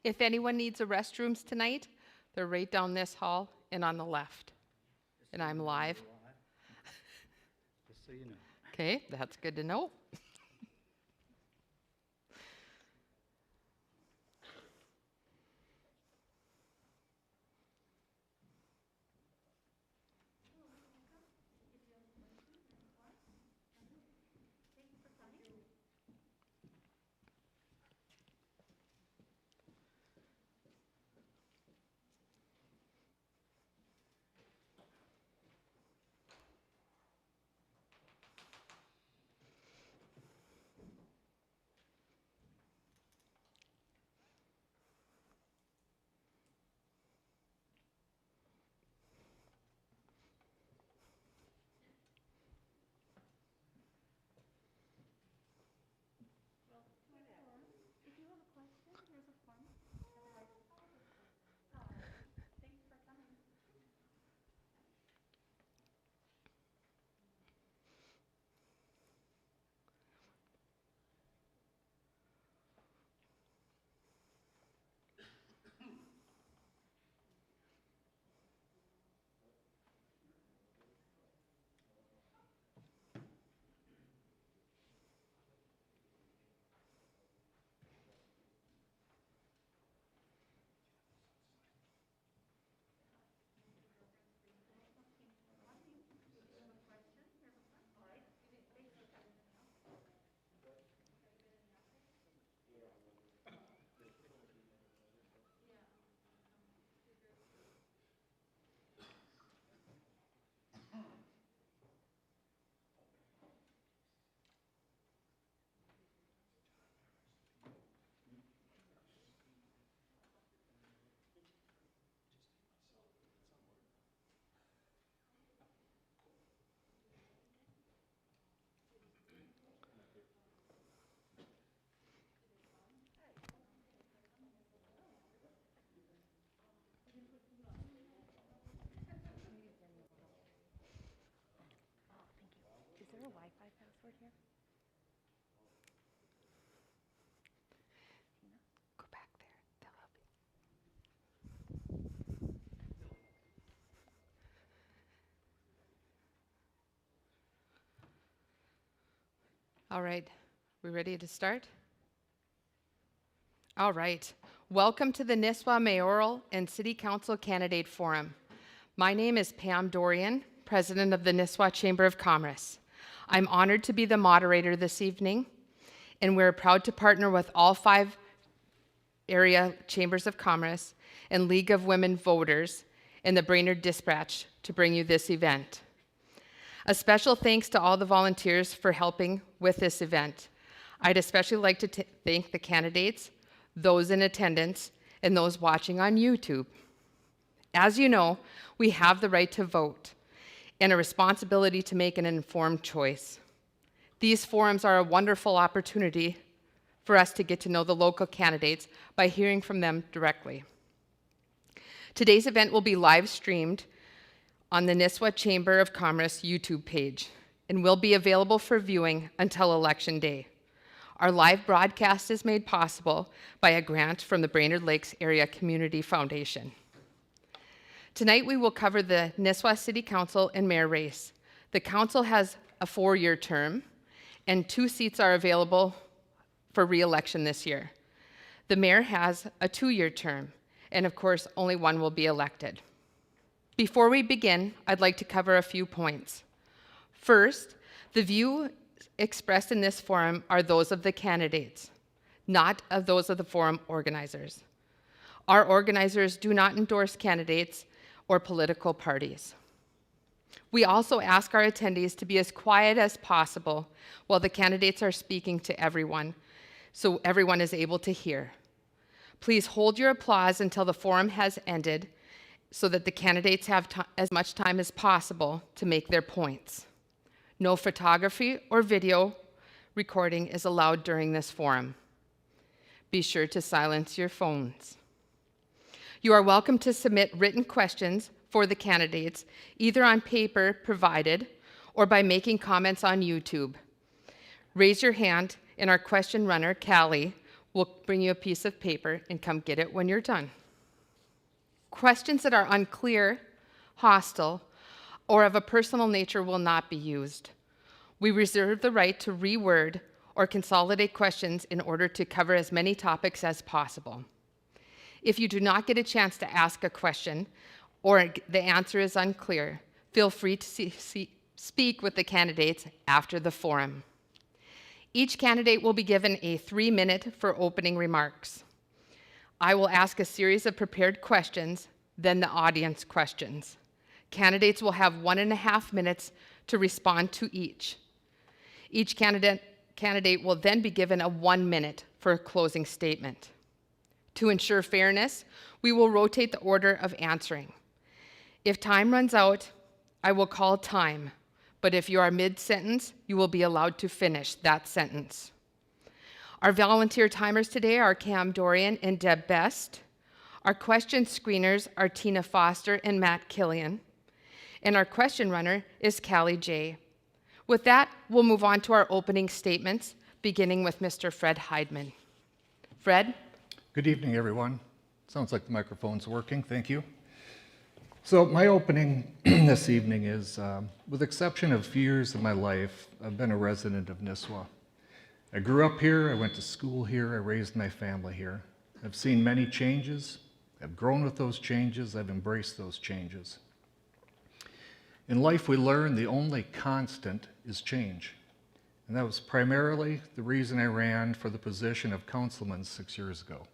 If anyone needs a restrooms tonight, they're right down this hall and on the left. And I'm live. Just so you know. Okay, that's good to know. Is there a Wi-Fi password here? Go back there. They'll help you. All right, we ready to start? All right. Welcome to the Nisswa Mayoral and City Council Candidate Forum. My name is Pam Dorian, President of the Nisswa Chamber of Commerce. I'm honored to be the moderator this evening, and we're proud to partner with all 5 area chambers of commerce and League of Women Voters and the Brainerd Dispatch to bring you this event. A special thanks to all the volunteers for helping with this event. I'd especially like to thank the candidates, those in attendance, and those watching on YouTube. As you know, we have the right to vote and a responsibility to make an informed choice. These forums are a wonderful opportunity for us to get to know the local candidates by hearing from them directly. Today's event will be live streamed on the Nisswa Chamber of Commerce YouTube page and will be available for viewing until Election Day. Our live broadcast is made possible by a grant from the Brainerd Lakes Area Community Foundation. Tonight we will cover the Nisswa City Council and Mayor race. The council has a 4-year term and 2 seats are available for re-election this year. The mayor has a 2-year term and of course only one will be elected. Before we begin, I'd like to cover a few points. First, the views expressed in this forum are those of the candidates, not of those of the forum organizers. Our organizers do not endorse candidates or political parties. We also ask our attendees to be as quiet as possible while the candidates are speaking to everyone, so everyone is able to hear. Please hold your applause until the forum has ended so that the candidates have as much time as possible to make their points. No photography or video recording is allowed during this forum. Be sure to silence your phones. You are welcome to submit written questions for the candidates, either on paper provided or by making comments on YouTube. Raise your hand and our question runner, Callie, We'll bring you a piece of paper and come get it when you're done. Questions that are unclear, hostile, or of a personal nature will not be used. We reserve the right to reword or consolidate questions in order to cover as many topics as possible. If you do not get a chance to ask a question or the answer is unclear, feel free to speak with the candidates after the forum. Each candidate will be given a 3-minute for opening remarks. I will ask a series of prepared questions, then the audience questions. Candidates will have 1.5 minutes to respond to each. Each candidate will then be given a 1 minute for a closing statement. To ensure fairness, we will rotate the order of answering. If time runs out, I will call time, but if you are mid-sentence, you will be allowed to finish that sentence. Our volunteer timers today are Cam Dorian and Deb Best. Our question screeners are Tina Foster and Matt Killian. And our question runner is Callie J. With that, we'll move on to our opening statements, beginning with Mr. Fred Heidman. Fred? Good evening, everyone. Sounds like the microphone's working. Thank you. So my opening this evening is, with the exception of a few years of my life, I've been a resident of Nisswa. I grew up here, I went to school here, I raised my family here. I've seen many changes, I've grown with those changes, I've embraced those changes. In life, we learn the only constant is change. And that was primarily the reason I ran for the position of councilman 6 years ago.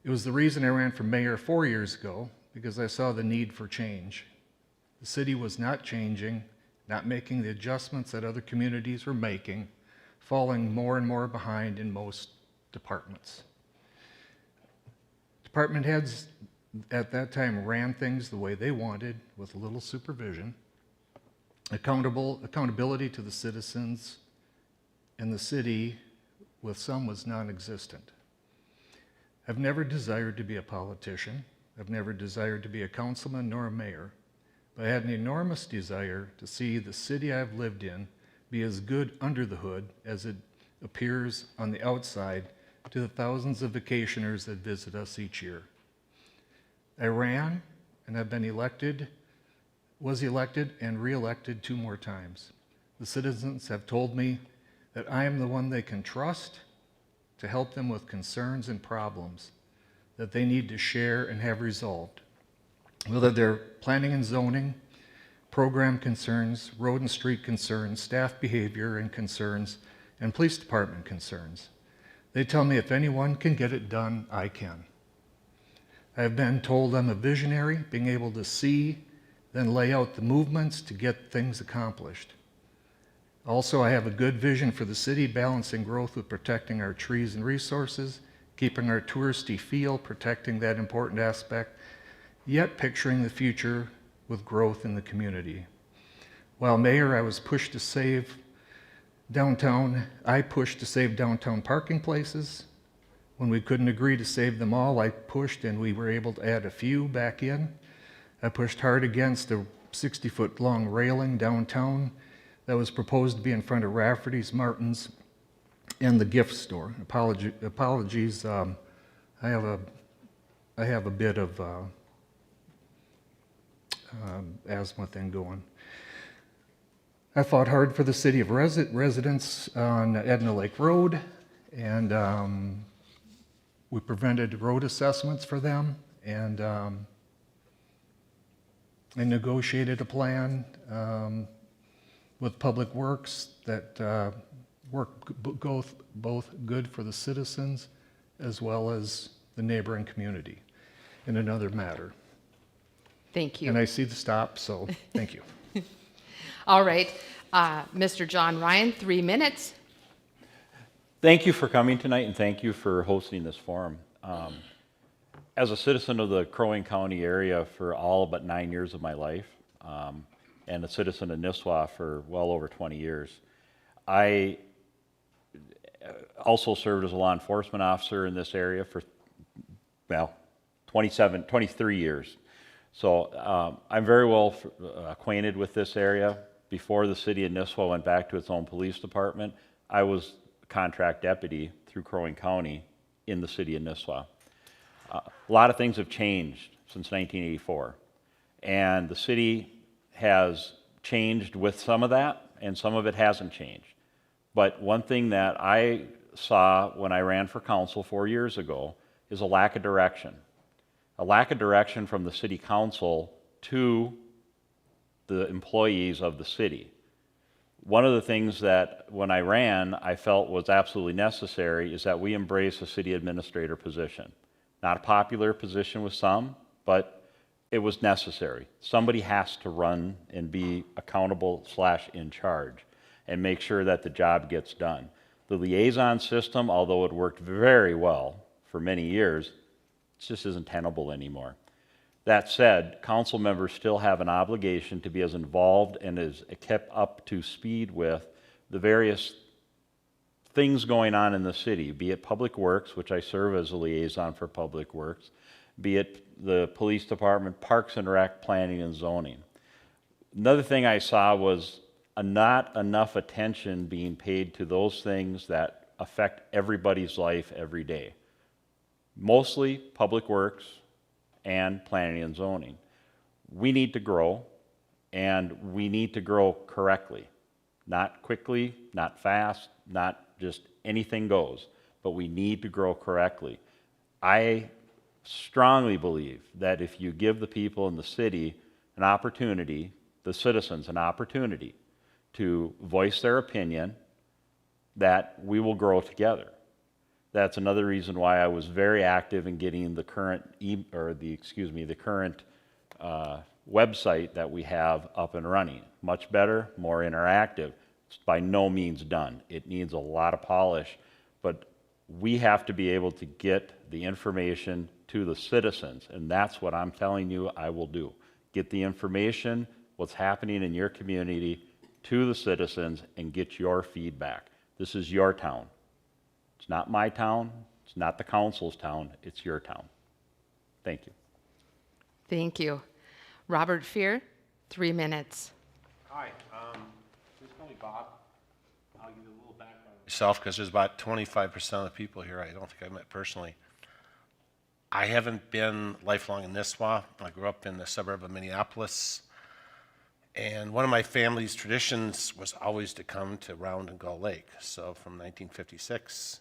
It was the reason I ran for mayor 4 years ago, because I saw the need for change. The city was not changing, not making the adjustments that other communities were making, falling more and more behind in most departments. Department heads at that time ran things the way they wanted, with little supervision. Accountability to the citizens and the city with some was non-existent. I've never desired to be a politician. I've never desired to be a councilman nor a mayor, but I had an enormous desire to see the city I've lived in be as good under the hood as it appears on the outside to the thousands of vacationers that visit us each year. I ran, and I've been elected, was elected and re-elected 2 more times. The citizens have told me that I am the one they can trust to help them with concerns and problems that they need to share and have resolved, whether they're planning and zoning, program concerns, road and street concerns, staff behavior and concerns, and police department concerns. They tell me if anyone can get it done, I can. I've been told I'm a visionary, being able to see, then lay out the movements to get things accomplished. Also, I have a good vision for the city, balancing growth with protecting our trees and resources, keeping our touristy feel, protecting that important aspect, yet picturing the future with growth in the community. While mayor, I pushed to save downtown parking places. When we couldn't agree to save them all, I pushed and we were able to add a few back in. I pushed hard against a 60-foot long railing downtown that was proposed to be in front of Rafferty's, Martin's, and the gift store. Apologies, I have a bit of asthma thing going. I fought hard for the city of residents on Edna Lake Road, and we prevented road assessments for them, and I negotiated a plan with Public Works that worked both good for the citizens as well as the neighboring community in another matter. Thank you. And I see the stop, so thank you. All right, Mr. John Ryan, 3 minutes. Thank you for coming tonight, and thank you for hosting this forum. As a citizen of the Crow Wing County area for all but 9 years of my life, and a citizen of Nisswa for well over 20 years, I also served as a law enforcement officer in this area for, 23 years. So I'm very well acquainted with this area. Before the city of Nisswa went back to its own police department, I was contract deputy through Crow Wing County in the city of Nisswa. A lot of things have changed since 1984, and the city has changed with some of that, and some of it hasn't changed. But one thing that I saw when I ran for council 4 years ago is a lack of direction. A lack of direction from the city council to the employees of the city. One of the things that when I ran I felt was absolutely necessary is that we embrace a city administrator position. Not a popular position with some, but it was necessary. Somebody has to run and be accountable / in charge and make sure that the job gets done. The liaison system, although it worked very well for many years, it just isn't tenable anymore. That said, council members still have an obligation to be as involved and as kept up to speed with the various things going on in the city, be it Public Works, which I serve as a liaison for Public Works, be it the police department, Parks and Rec, planning and zoning. Another thing I saw was not enough attention being paid to those things that affect everybody's life every day. Mostly Public Works and planning and zoning. We need to grow, and we need to grow correctly. Not quickly, not fast, not just anything goes, but we need to grow correctly. I strongly believe that if you give the people in the city an opportunity, the citizens an opportunity to voice their opinion, that we will grow together. That's another reason why I was very active in getting the current website that we have up and running. Much better, more interactive. It's by no means done. It needs a lot of polish, but we have to be able to get the information to the citizens, and that's what I'm telling you I will do. Get the information, what's happening in your community, to the citizens and get your feedback. This is your town. It's not my town. It's not the council's town. It's your town. Thank you. Thank you. Robert Fear, 3 minutes. Hi, please call me Bob. I'll give you a little background on myself because there's about 25% of the people here I don't think I've met personally. I haven't been lifelong in Nisswa. I grew up in the suburb of Minneapolis. And one of my family's traditions was always to come to Round and Gull Lake. So from 1956,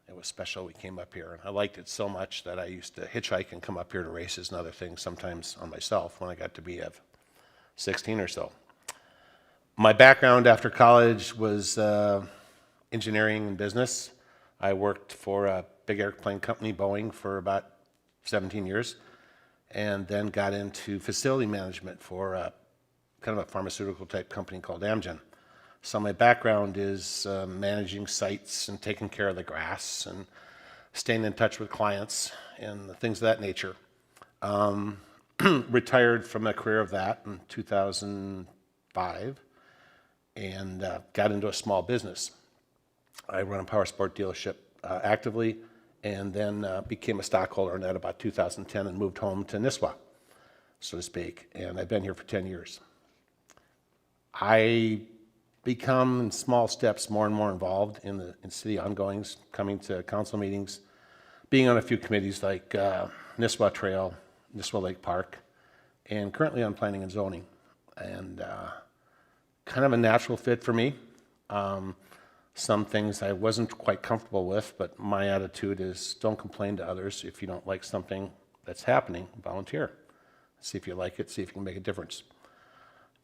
it was special we came up here. And I liked it so much that I used to hitchhike and come up here to races and other things, sometimes on myself when I got to be 16 or so. My background after college was engineering and business. I worked for a big airplane company, Boeing, for about 17 years, and then got into facility management for kind of a pharmaceutical type company called Amgen. So my background is managing sites and taking care of the grass and staying in touch with clients and things of that nature. Retired from a career of that in 2005 and got into a small business. I run a power sport dealership actively, and then became a stockholder in that about 2010 and moved home to Nisswa, so to speak, and I've been here for 10 years. I become in small steps more and more involved in city ongoings, coming to council meetings, being on a few committees like Nisswa Trail, Nisswa Lake Park, and currently on planning and zoning. And kind of a natural fit for me. Some things I wasn't quite comfortable with, but my attitude is don't complain to others. If you don't like something that's happening, volunteer. See if you like it, see if you can make a difference.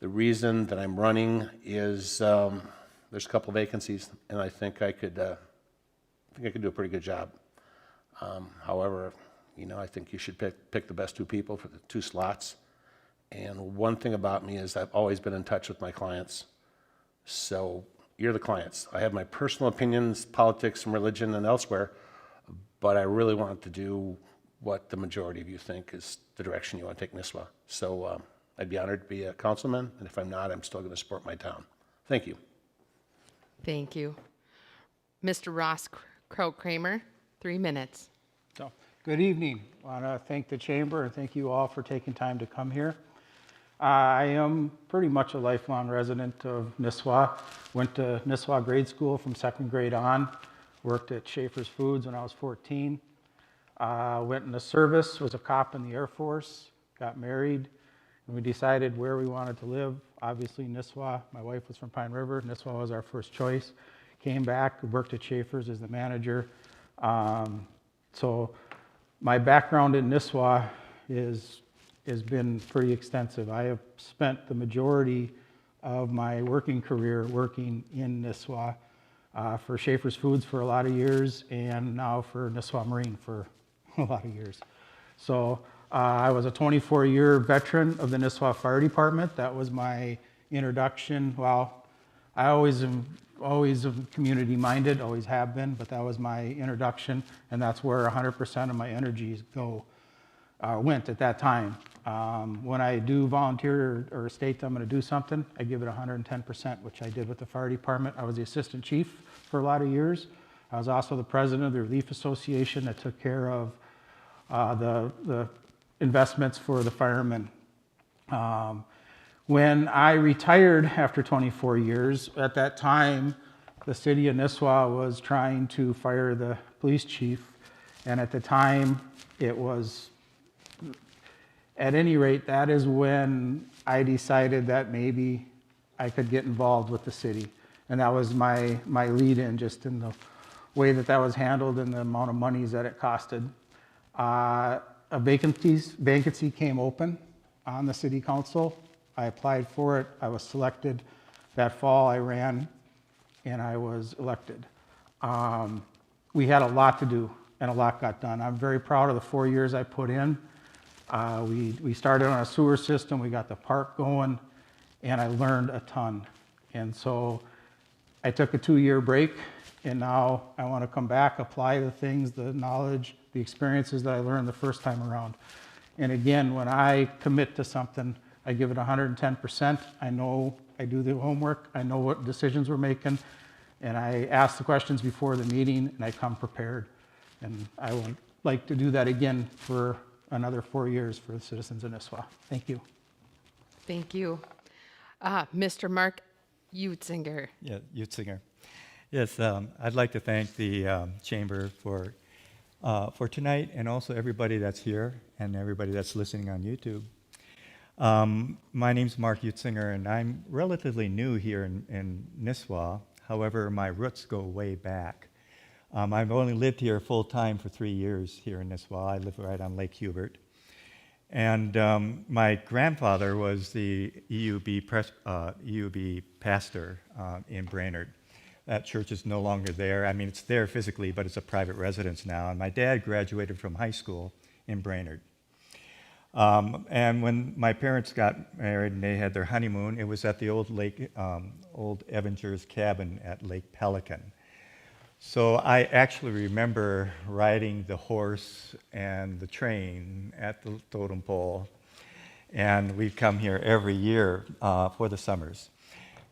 The reason that I'm running is there's a couple vacancies, and I think I could do a pretty good job. However, I think you should pick the best two people for the 2 slots. And one thing about me is I've always been in touch with my clients. So you're the clients. I have my personal opinions, politics and religion and elsewhere, but I really want to do what the majority of you think is the direction you want to take Nisswa. So I'd be honored to be a councilman, and if I'm not, I'm still going to support my town. Thank you. Thank you. Mr. Ross Kramer, 3 minutes. So, good evening. I want to thank the chamber and thank you all for taking time to come here. I am pretty much a lifelong resident of Nisswa. Went to Nisswa grade school from 2nd grade on. Worked at Schaefer's Foods when I was 14. Went into service, was a cop in the Air Force, got married, and we decided where we wanted to live. Obviously, Nisswa. My wife was from Pine River. Nisswa was our first choice. Came back, worked at Schaefer's as the manager. So my background in Nisswa has been pretty extensive. I have spent the majority of my working career working in Nisswa, for Schaefer's Foods for a lot of years, and now for Nisswa Marine for a lot of years. So I was a 24-year veteran of the Nisswa Fire Department. That was my introduction. Well, I always am community-minded, always have been, but that was my introduction, and that's where 100% of my energies went at that time. When I do volunteer or state that I'm going to do something, I give it 110%, which I did with the fire department. I was the assistant chief for a lot of years. I was also the president of the Relief Association that took care of the investments for the firemen. When I retired after 24 years, at that time, the city of Nisswa was trying to fire the police chief, and at the time, it was, at any rate, that is when I decided that maybe I could get involved with the city. And that was my lead-in, just in the way that was handled and the amount of monies that it costed. A vacancy came open on the city council. I applied for it. I was selected. That fall, I ran, and I was elected. We had a lot to do, and a lot got done. I'm very proud of the 4 years I put in. We started on a sewer system. We got the park going, and I learned a ton. And so I took a 2-year break, and now I want to come back, apply the things, the knowledge, the experiences that I learned the first time around. And again, when I commit to something, I give it 110%. I know I do the homework. I know what decisions we're making. And I ask the questions before the meeting, and I come prepared. And I would like to do that again for another 4 years for the citizens of Nisswa. Thank you. Thank you. Mr. Mark Utzinger. Yeah, Utzinger. Yes, I'd like to thank the Chamber for tonight, and also everybody that's here and everybody that's listening on YouTube. My name's Mark Utzinger, and I'm relatively new here in Nisswa. However, my roots go way back. I've only lived here full-time for 3 years here in Nisswa. I live right on Lake Hubert. And my grandfather was the EUB pastor in Brainerd. That church is no longer there. I mean, it's there physically, but it's a private residence now. And my dad graduated from high school in Brainerd. And when my parents got married and they had their honeymoon, it was at the old Evanger's cabin at Lake Pelican. So I actually remember riding the horse and the train at the totem pole. And we'd come here every year for the summers.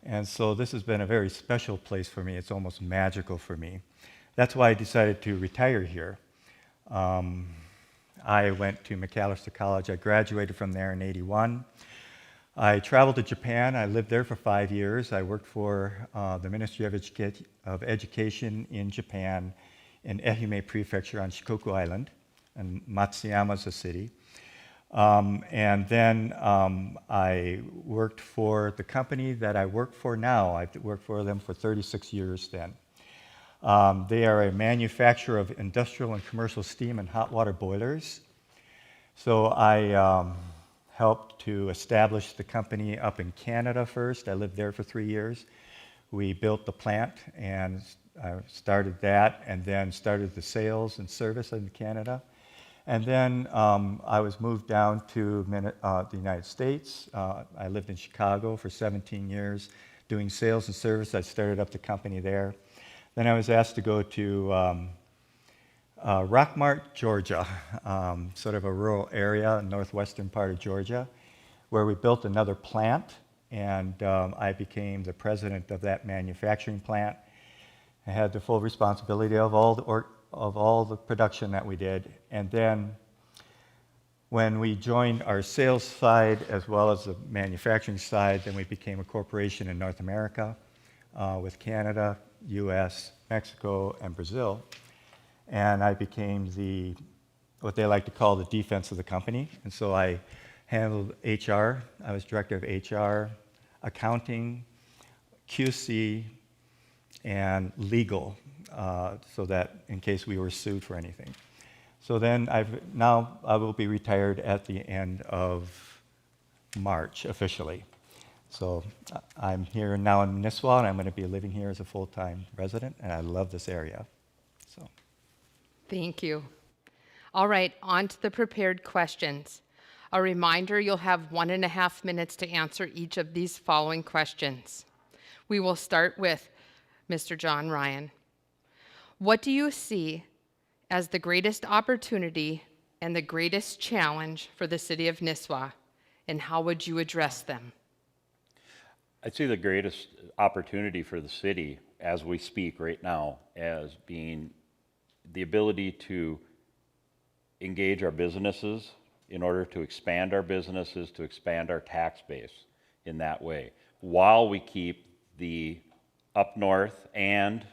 And so this has been a very special place for me. It's almost magical for me. That's why I decided to retire here. I went to McAllister College. I graduated from there in '81. I traveled to Japan. I lived there for 5 years. I worked for the Ministry of Education in Japan in Ehime Prefecture on Shikoku Island, and Matsuyama's a city. And then I worked for the company that I work for now. I've worked for them for 36 years then. They are a manufacturer of industrial and commercial steam and hot water boilers. So I helped to establish the company up in Canada first. I lived there for 3 years. We built the plant and started that, and then started the sales and service in Canada. And then I was moved down to the United States. I lived in Chicago for 17 years doing sales and service. I started up the company there. Then I was asked to go to Rockmart, Georgia, sort of a rural area, northwestern part of Georgia, where we built another plant, and I became the president of that manufacturing plant. I had the full responsibility of all the production that we did. And then when we joined our sales side as well as the manufacturing side, then we became a corporation in North America with Canada, US, Mexico, and Brazil. And I became what they like to call the defense of the company. And so I handled HR. I was director of HR, accounting, QC, and legal, so that in case we were sued for anything. So then now I will be retired at the end of March officially. So I'm here now in Nisswa, and I'm going to be living here as a full-time resident, and I love this area. So. Thank you. All right, on to the prepared questions. A reminder, you'll have 1.5 minutes to answer each of these following questions. We will start with Mr. John Ryan. What do you see as the greatest opportunity and the greatest challenge for the city of Nisswa, and how would you address them? I'd see the greatest opportunity for the city as we speak right now as being the ability to engage our businesses in order to expand our businesses, to expand our tax base in that way, while we keep the up north and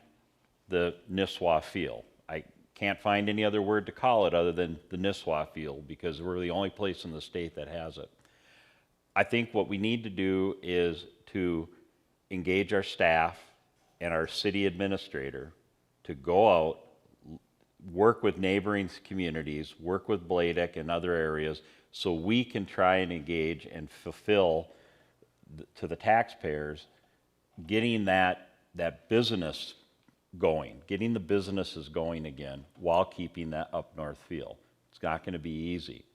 the Nisswa feel. I can't find any other word to call it other than the Nisswa feel, because we're the only place in the state that has it. I think what we need to do is to engage our staff and our city administrator to go out, work with neighboring communities, work with Bladek and other areas, so we can try and engage and fulfill to the taxpayers, getting that business going, getting the businesses going again while keeping that up north feel. It's not going to be easy.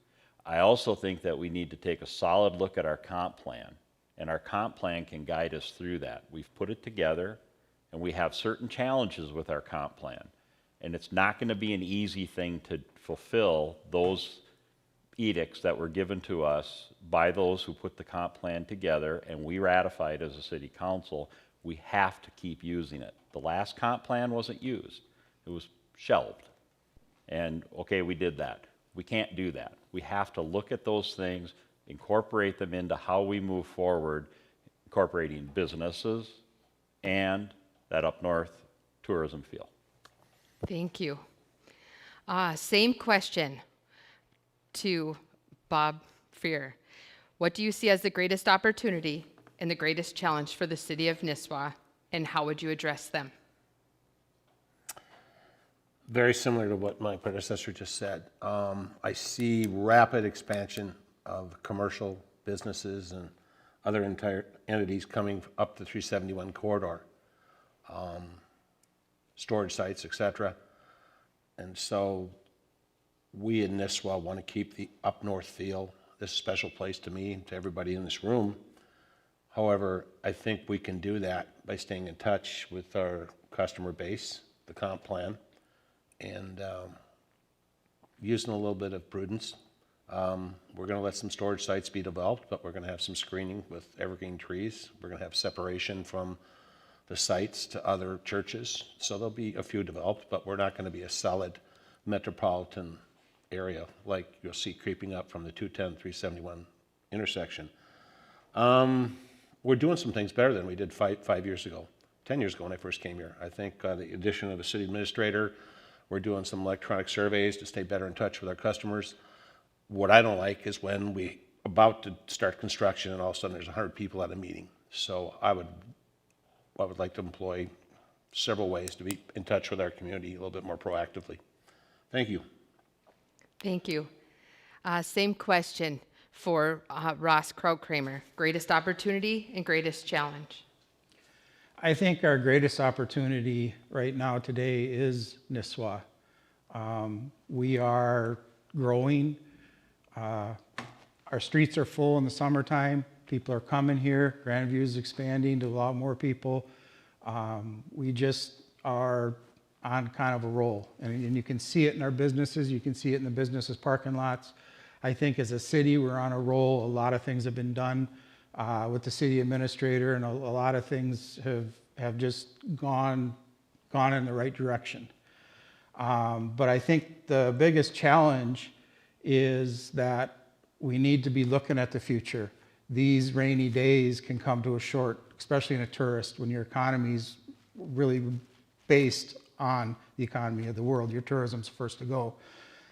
I also think that we need to take a solid look at our comp plan, and our comp plan can guide us through that. We've put it together, and we have certain challenges with our comp plan, and it's not going to be an easy thing to fulfill those edicts that were given to us by those who put the comp plan together, and we ratified as a city council. We have to keep using it. The last comp plan wasn't used. It was shelved. And okay, we did that. We can't do that. We have to look at those things, incorporate them into how we move forward, incorporating businesses and that up north tourism feel. Thank you. Same question to Bob Freer. What do you see as the greatest opportunity and the greatest challenge for the city of Nisswa, and how would you address them? Very similar to what my predecessor just said. I see rapid expansion of commercial businesses and other entire entities coming up the 371 corridor, storage sites, etc. And so we in Nisswa want to keep the up north feel. This is a special place to me and to everybody in this room. However, I think we can do that by staying in touch with our customer base, the comp plan, and using a little bit of prudence. We're going to let some storage sites be developed, but we're going to have some screening with evergreen trees. We're going to have separation from the sites to other churches. So there'll be a few developed, but we're not going to be a solid metropolitan area like you'll see creeping up from the 210-371 intersection. We're doing some things better than we did 5 years ago, 10 years ago when I first came here. I think the addition of a city administrator, we're doing some electronic surveys to stay better in touch with our customers. What I don't like is when we about to start construction and all of a sudden there's 100 people at a meeting. So I would like to employ several ways to be in touch with our community a little bit more proactively. Thank you. Thank you. Same question for Ross Krautkramer. Greatest opportunity and greatest challenge. I think our greatest opportunity right now today is Nisswa. We are growing. Our streets are full in the summertime. People are coming here. Grandview is expanding to a lot more people. We just are on kind of a roll. And you can see it in our businesses. You can see it in the businesses' parking lots. I think as a city, we're on a roll. A lot of things have been done with the city administrator, and a lot of things have just gone in the right direction. But I think the biggest challenge is that we need to be looking at the future. These rainy days can come to a short, especially in a tourist, when your economy's really based on the economy of the world. Your tourism's first to go.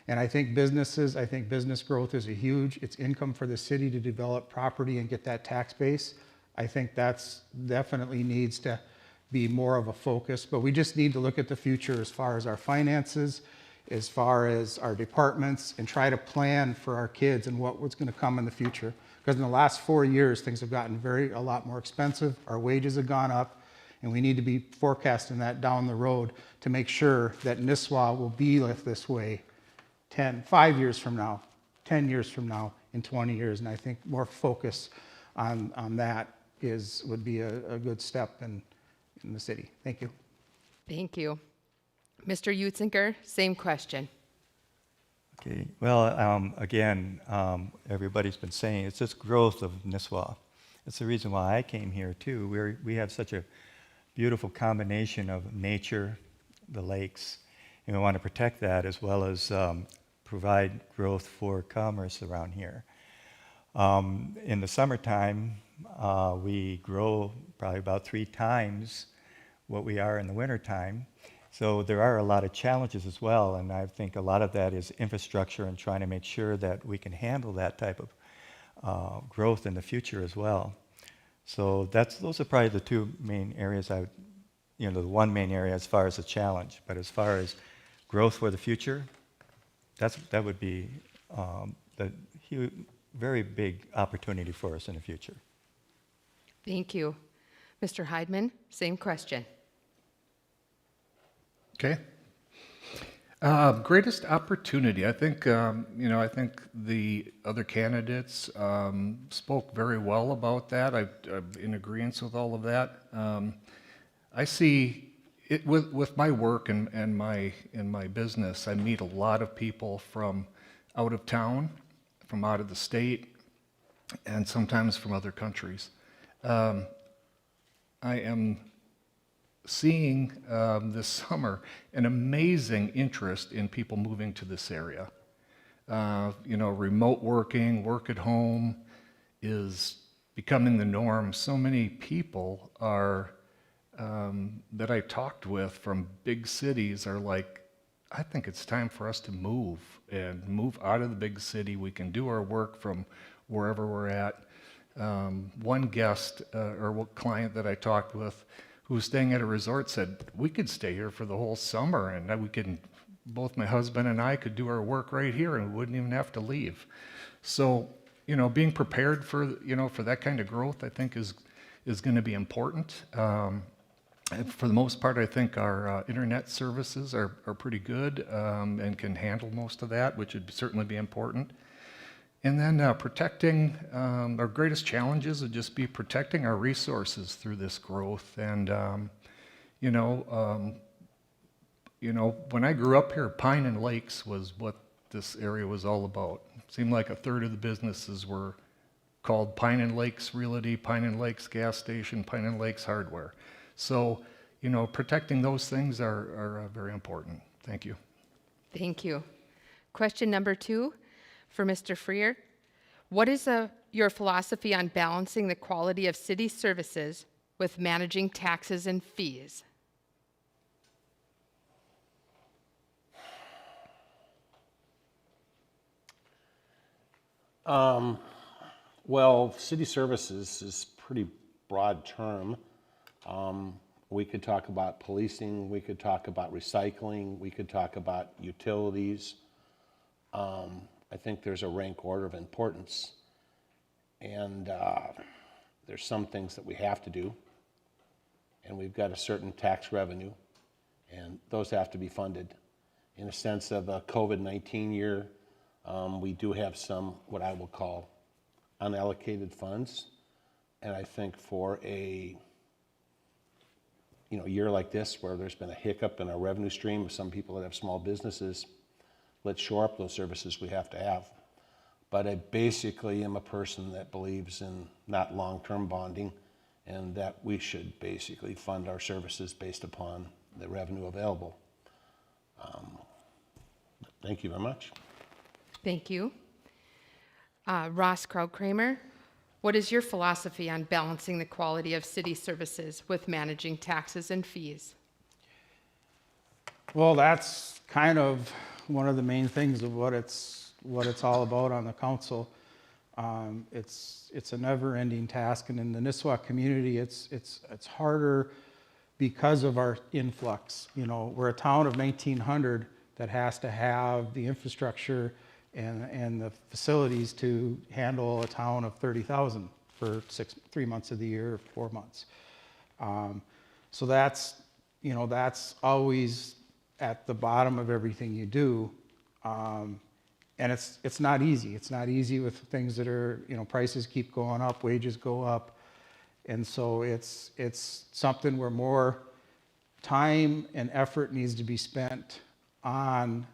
And I think business growth is it's income for the city to develop property and get that tax base. I think that's definitely needs to be more of a focus, but we just need to look at the future as far as our finances, as far as our departments, and try to plan for our kids and what's going to come in the future. Because in the last 4 years, things have gotten a lot more expensive. Our wages have gone up, and we need to be forecasting that down the road to make sure that Nisswa will be this way 5 years from now, 10 years from now, in 20 years. And I think more focus on that would be a good step in the city. Thank you. Thank you. Mr. Utzinger, same question. Okay, well, again, everybody's been saying it's this growth of Nisswa. It's the reason why I came here too. We have such a beautiful combination of nature, the lakes, and we want to protect that as well as provide growth for commerce around here. In the summertime, we grow probably about 3 times what we are in the wintertime. So there are a lot of challenges as well, and I think a lot of that is infrastructure and trying to make sure that we can handle that type of growth in the future as well. So those are probably the 2 main areas the one main area as far as a challenge. But as far as growth for the future, that would be the very big opportunity for us in the future. Thank you. Mr. Heidman, same question. Okay. Greatest opportunity. I think, I think the other candidates spoke very well about that. I'm in agreement with all of that. I see it with my work and my business. I meet a lot of people from out of town, from out of the state, and sometimes from other countries. I am seeing this summer an amazing interest in people moving to this area. Remote working, work at home is becoming the norm. So many people are that I talked with from big cities are like, I think it's time for us to move out of the big city. We can do our work from wherever we're at. One guest or client that I talked with who was staying at a resort said, we could stay here for the whole summer and both my husband and I could do our work right here and we wouldn't even have to leave. So, being prepared for that kind of growth, I think is going to be important. And for the most part, I think our internet services are pretty good and can handle most of that, which would certainly be important. And then protecting, our greatest challenges would just be protecting our resources through this growth. And, when I grew up here, Pine and Lakes was what this area was all about. It seemed like 1/3 of the businesses were called Pine and Lakes Realty, Pine and Lakes Gas Station, Pine and Lakes Hardware. So, protecting those things are very important. Thank you. Thank you. Question number 2 for Mr. Freer. What is your philosophy on balancing the quality of city services with managing taxes and fees? Well, city services is a pretty broad term. We could talk about policing, we could talk about recycling, we could talk about utilities. I think there's a rank order of importance. And there's some things that we have to do. And we've got a certain tax revenue, and those have to be funded. In a sense of a COVID-19 year, we do have some, what I will call, unallocated funds. And I think for a year like this, where there's been a hiccup in our revenue stream of some people that have small businesses, let's shore up those services we have to have. But I basically am a person that believes in not long-term bonding, and that we should basically fund our services based upon the revenue available. Thank you very much. Thank you. Ross Krautkramer, what is your philosophy on balancing the quality of city services with managing taxes and fees? Well, that's kind of one of the main things of what it's all about on the council. It's a never-ending task, and in the Nisswa community, it's harder because of our influx. You know, we're a town of 1,900 that has to have the infrastructure and the facilities to handle a town of 30,000 for 3 months of the year, 4 months. So that's, you know, that's always at the bottom of everything you do. And it's not easy. It's not easy with things that are, you know, prices keep going up, wages go up. And so it's something where more time and effort needs to be spent on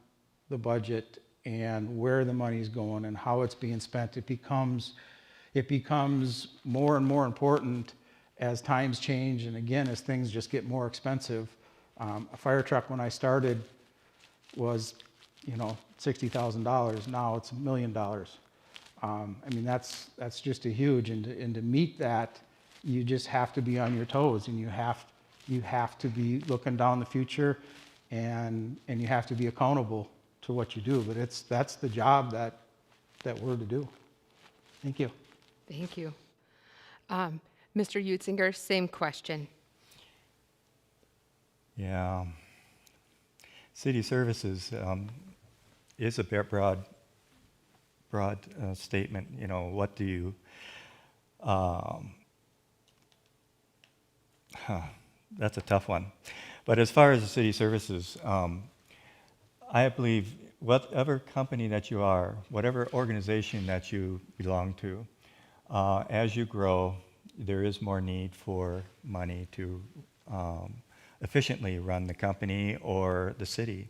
the budget and where the money's going and how it's being spent. It becomes more and more important as times change, and again, as things just get more expensive. A fire truck when I started was, you know, $60,000. Now it's $1 million. I mean, that's just a huge, and to meet that, you just have to be on your toes, and you have to be looking down the future, and you have to be accountable to what you do. But that's the job that we're to do. Thank you. Thank you. Mr. Utzinger, same question. Yeah. City services is a broad statement. You know, what do you, that's a tough one. But as far as the city services, I believe whatever company that you are, whatever organization that you belong to, as you grow, there is more need for money to efficiently run the company or the city.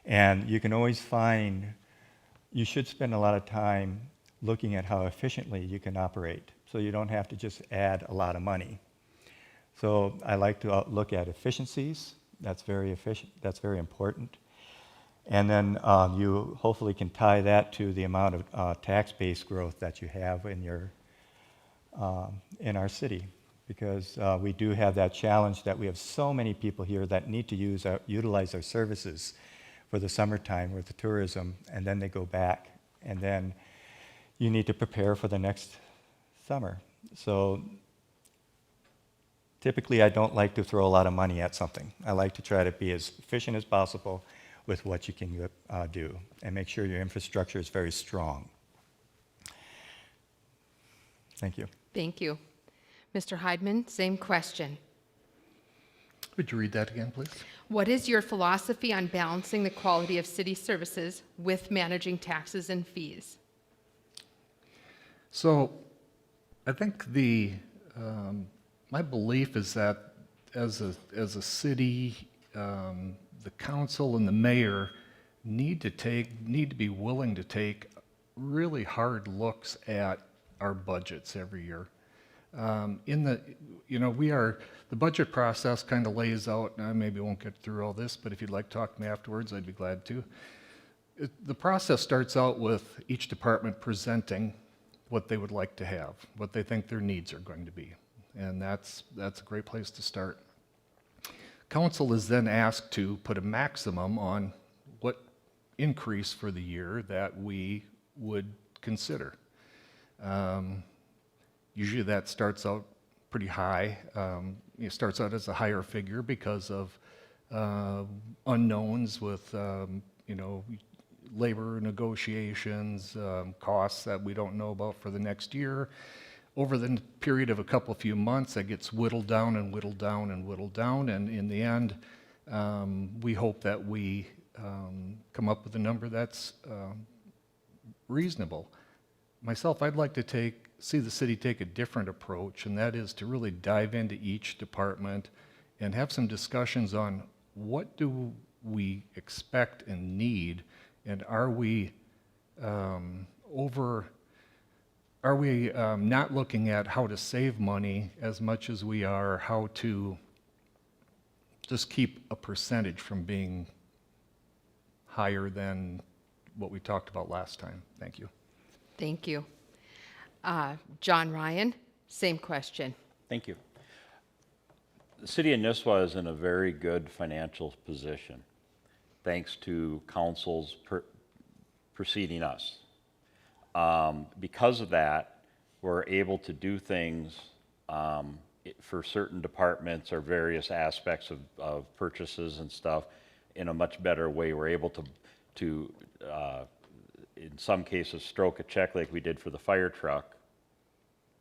And you can always find, you should spend a lot of time looking at how efficiently you can operate, so you don't have to just add a lot of money. So I like to look at efficiencies. That's very efficient. That's very important. And then you hopefully can tie that to the amount of tax-based growth that you have in your in our city, because we do have that challenge that we have so many people here that need to utilize our services for the summertime with the tourism, and then they go back, and then you need to prepare for the next summer. So typically I don't like to throw a lot of money at something. I like to try to be as efficient as possible with what you can do, and make sure your infrastructure is very strong. Thank you. Thank you. Mr. Heidman, same question. Would you read that again, please? What is your philosophy on balancing the quality of city services with managing taxes and fees? So I think my belief is that as a city, the council and the mayor need to be willing to take really hard looks at our budgets every year. The budget process kind of lays out, and I maybe won't get through all this, but if you'd like to talk to me afterwards, I'd be glad to. The process starts out with each department presenting what they would like to have, what they think their needs are going to be, and that's a great place to start. Council is then asked to put a maximum on what increase for the year that we would consider. Usually that starts out pretty high. It starts out as a higher figure because of unknowns with labor negotiations, costs that we don't know about for the next year. Over the period of a few months, that gets whittled down and whittled down and whittled down, and in the end, we hope that we come up with a number that's reasonable. Myself, I'd like to see the city take a different approach, and that is to really dive into each department and have some discussions on what do we expect and need, and are we not looking at how to save money as much as we are how to just keep a percentage from being higher than what we talked about last time. Thank you. Thank you. John Ryan, same question. Thank you. The city of Nisswa is in a very good financial position. thanks to councils preceding us. Because of that, we're able to do things for certain departments or various aspects of purchases and stuff in a much better way. We're able to in some cases, stroke a check like we did for the fire truck,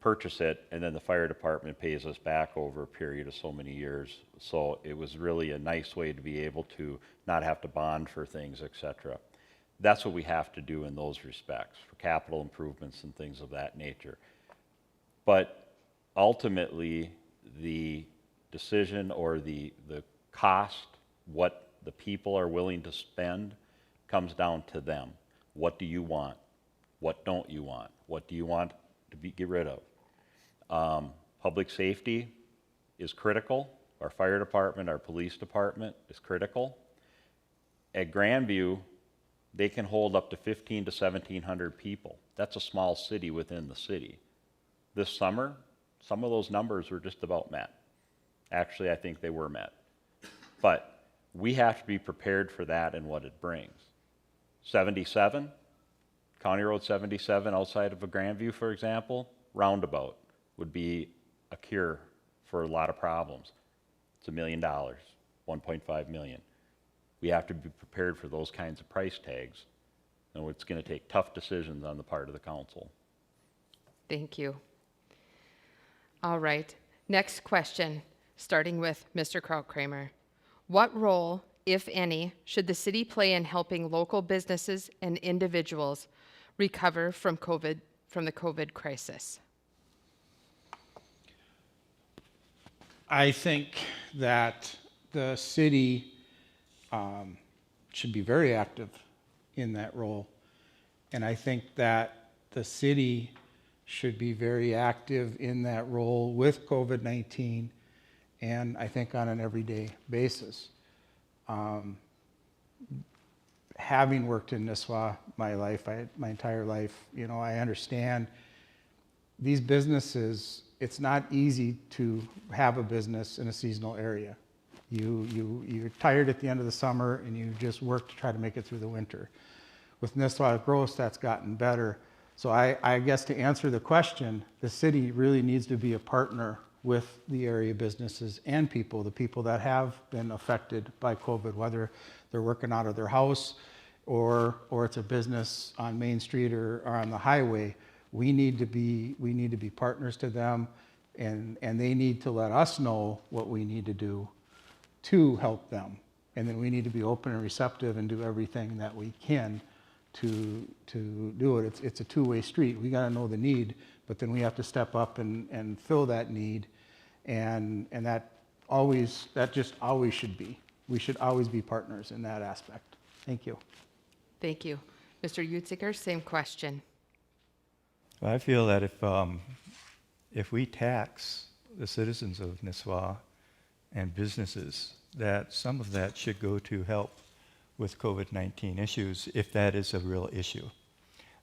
purchase it, and then the fire department pays us back over a period of so many years. So it was really a nice way to be able to not have to bond for things, et cetera. That's what we have to do in those respects for capital improvements and things of that nature. But ultimately, the decision or the cost, what the people are willing to spend, comes down to them. What do you want? What don't you want? What do you want to get rid of? Public safety is critical. Our fire department, our police department is critical. At Grandview, they can hold up to 1,500 to 1,700 people. That's a small city within the city. This summer, some of those numbers were just about met. Actually, I think they were met. But we have to be prepared for that and what it brings. 77, County Road 77 outside of a Grandview, for example, roundabout would be a cure for a lot of problems. It's $1 million, 1.5 million. We have to be prepared for those kinds of price tags, and it's going to take tough decisions on the part of the council. Thank you. All right, next question, starting with Mr. Krautkramer. What role, if any, should the city play in helping local businesses and individuals recover from the COVID crisis? I think that the city should be very active in that role. And I think that the city should be very active in that role with COVID-19, and I think on an everyday basis. Having worked in Nisswa my entire life, I understand these businesses, it's not easy to have a business in a seasonal area. You're tired at the end of the summer and you just work to try to make it through the winter. With Nisswa Gross, that's gotten better. So I guess to answer the question, the city really needs to be a partner with the area businesses and people, the people that have been affected by COVID, whether they're working out of their house or it's a business on Main Street or on the highway. We need to be partners to them, and they need to let us know what we need to do to help them. And then we need to be open and receptive and do everything that we can to do it. It's a two-way street. We got to know the need, but then we have to step up and fill that need. And that just always should be. We should always be partners in that aspect. Thank you. Thank you. Mr. Utziger, same question. Well, I feel that if we tax the citizens of Nisswa and businesses, that some of that should go to help with COVID-19 issues, if that is a real issue.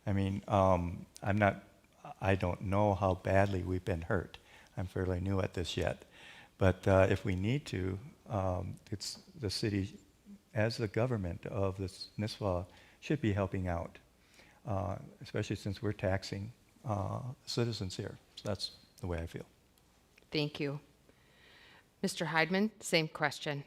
I mean, I don't know how badly we've been hurt. I'm fairly new at this yet. But if we need to, it's the city, as the government of this Nisswa, should be helping out, especially since we're taxing citizens here. So that's the way I feel. Thank you. Mr. Heidman, same question.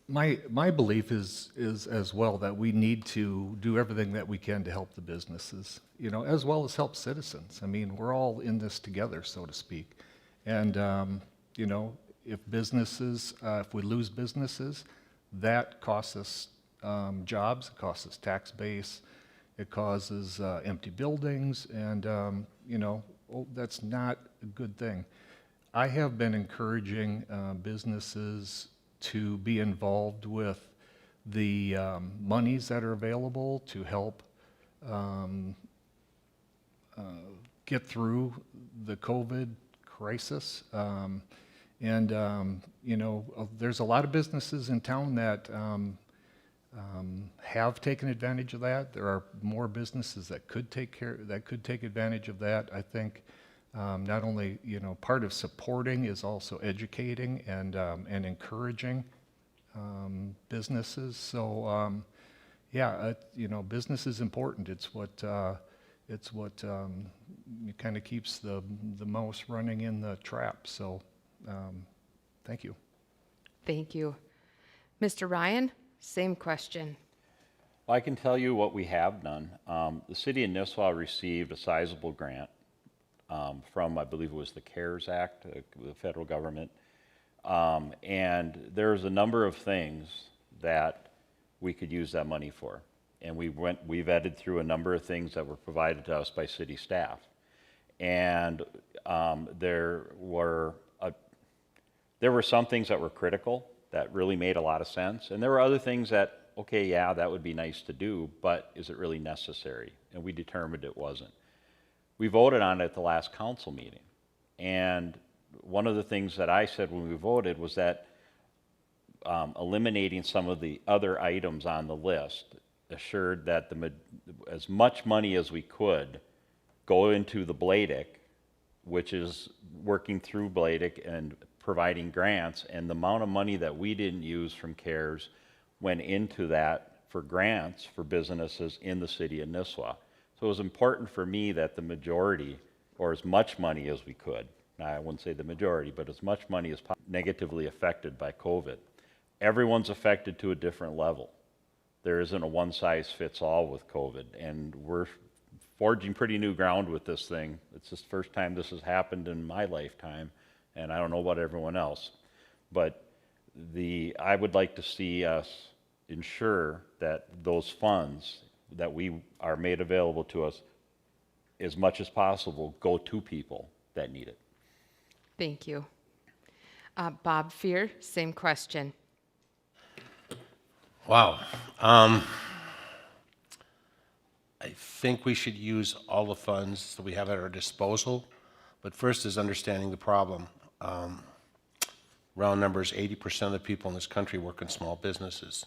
My belief is as well that we need to do everything that we can to help the businesses, as well as help citizens. I mean, we're all in this together, so to speak. And, if we lose businesses, that costs us jobs, it costs us tax base, it causes empty buildings, and, that's not a good thing. I have been encouraging businesses to be involved with the monies that are available to help get through the COVID crisis. There's a lot of businesses in town that have taken advantage of that. There are more businesses that could take advantage of that. I think not only, part of supporting is also educating and encouraging businesses. So, yeah, business is important. It's what kind of keeps the mouse running in the trap. So, thank you. Thank you. Mr. Ryan, same question. Well, I can tell you what we have done. The city of Nisswa received a sizable grant from, I believe it was the CARES Act, the federal government. And there's a number of things that we could use that money for. And we vetted through a number of things that were provided to us by city staff. And there were some things that were critical that really made a lot of sense. And there were other things that, okay, yeah, that would be nice to do, but is it really necessary? And we determined it wasn't. We voted on it at the last council meeting. And one of the things that I said when we voted was that eliminating some of the other items on the list assured that as much money as we could go into the BLADIC, which is working through BLADIC and providing grants, and the amount of money that we didn't use from CARES went into that for grants for businesses in the city of Nisswa. So it was important for me that the majority, or as much money as we could, now I wouldn't say the majority, but as much money as negatively affected by COVID. Everyone's affected to a different level. There isn't a one-size-fits-all with COVID, and we're forging pretty new ground with this thing. It's the first time this has happened in my lifetime, and I don't know about everyone else. But I would like to see us ensure that those funds that we are made available to us, as much as possible, go to people that need it. Thank you. Bob Fear, same question. Wow. I think we should use all the funds that we have at our disposal, but first is understanding the problem. Round numbers, 80% of the people in this country work in small businesses.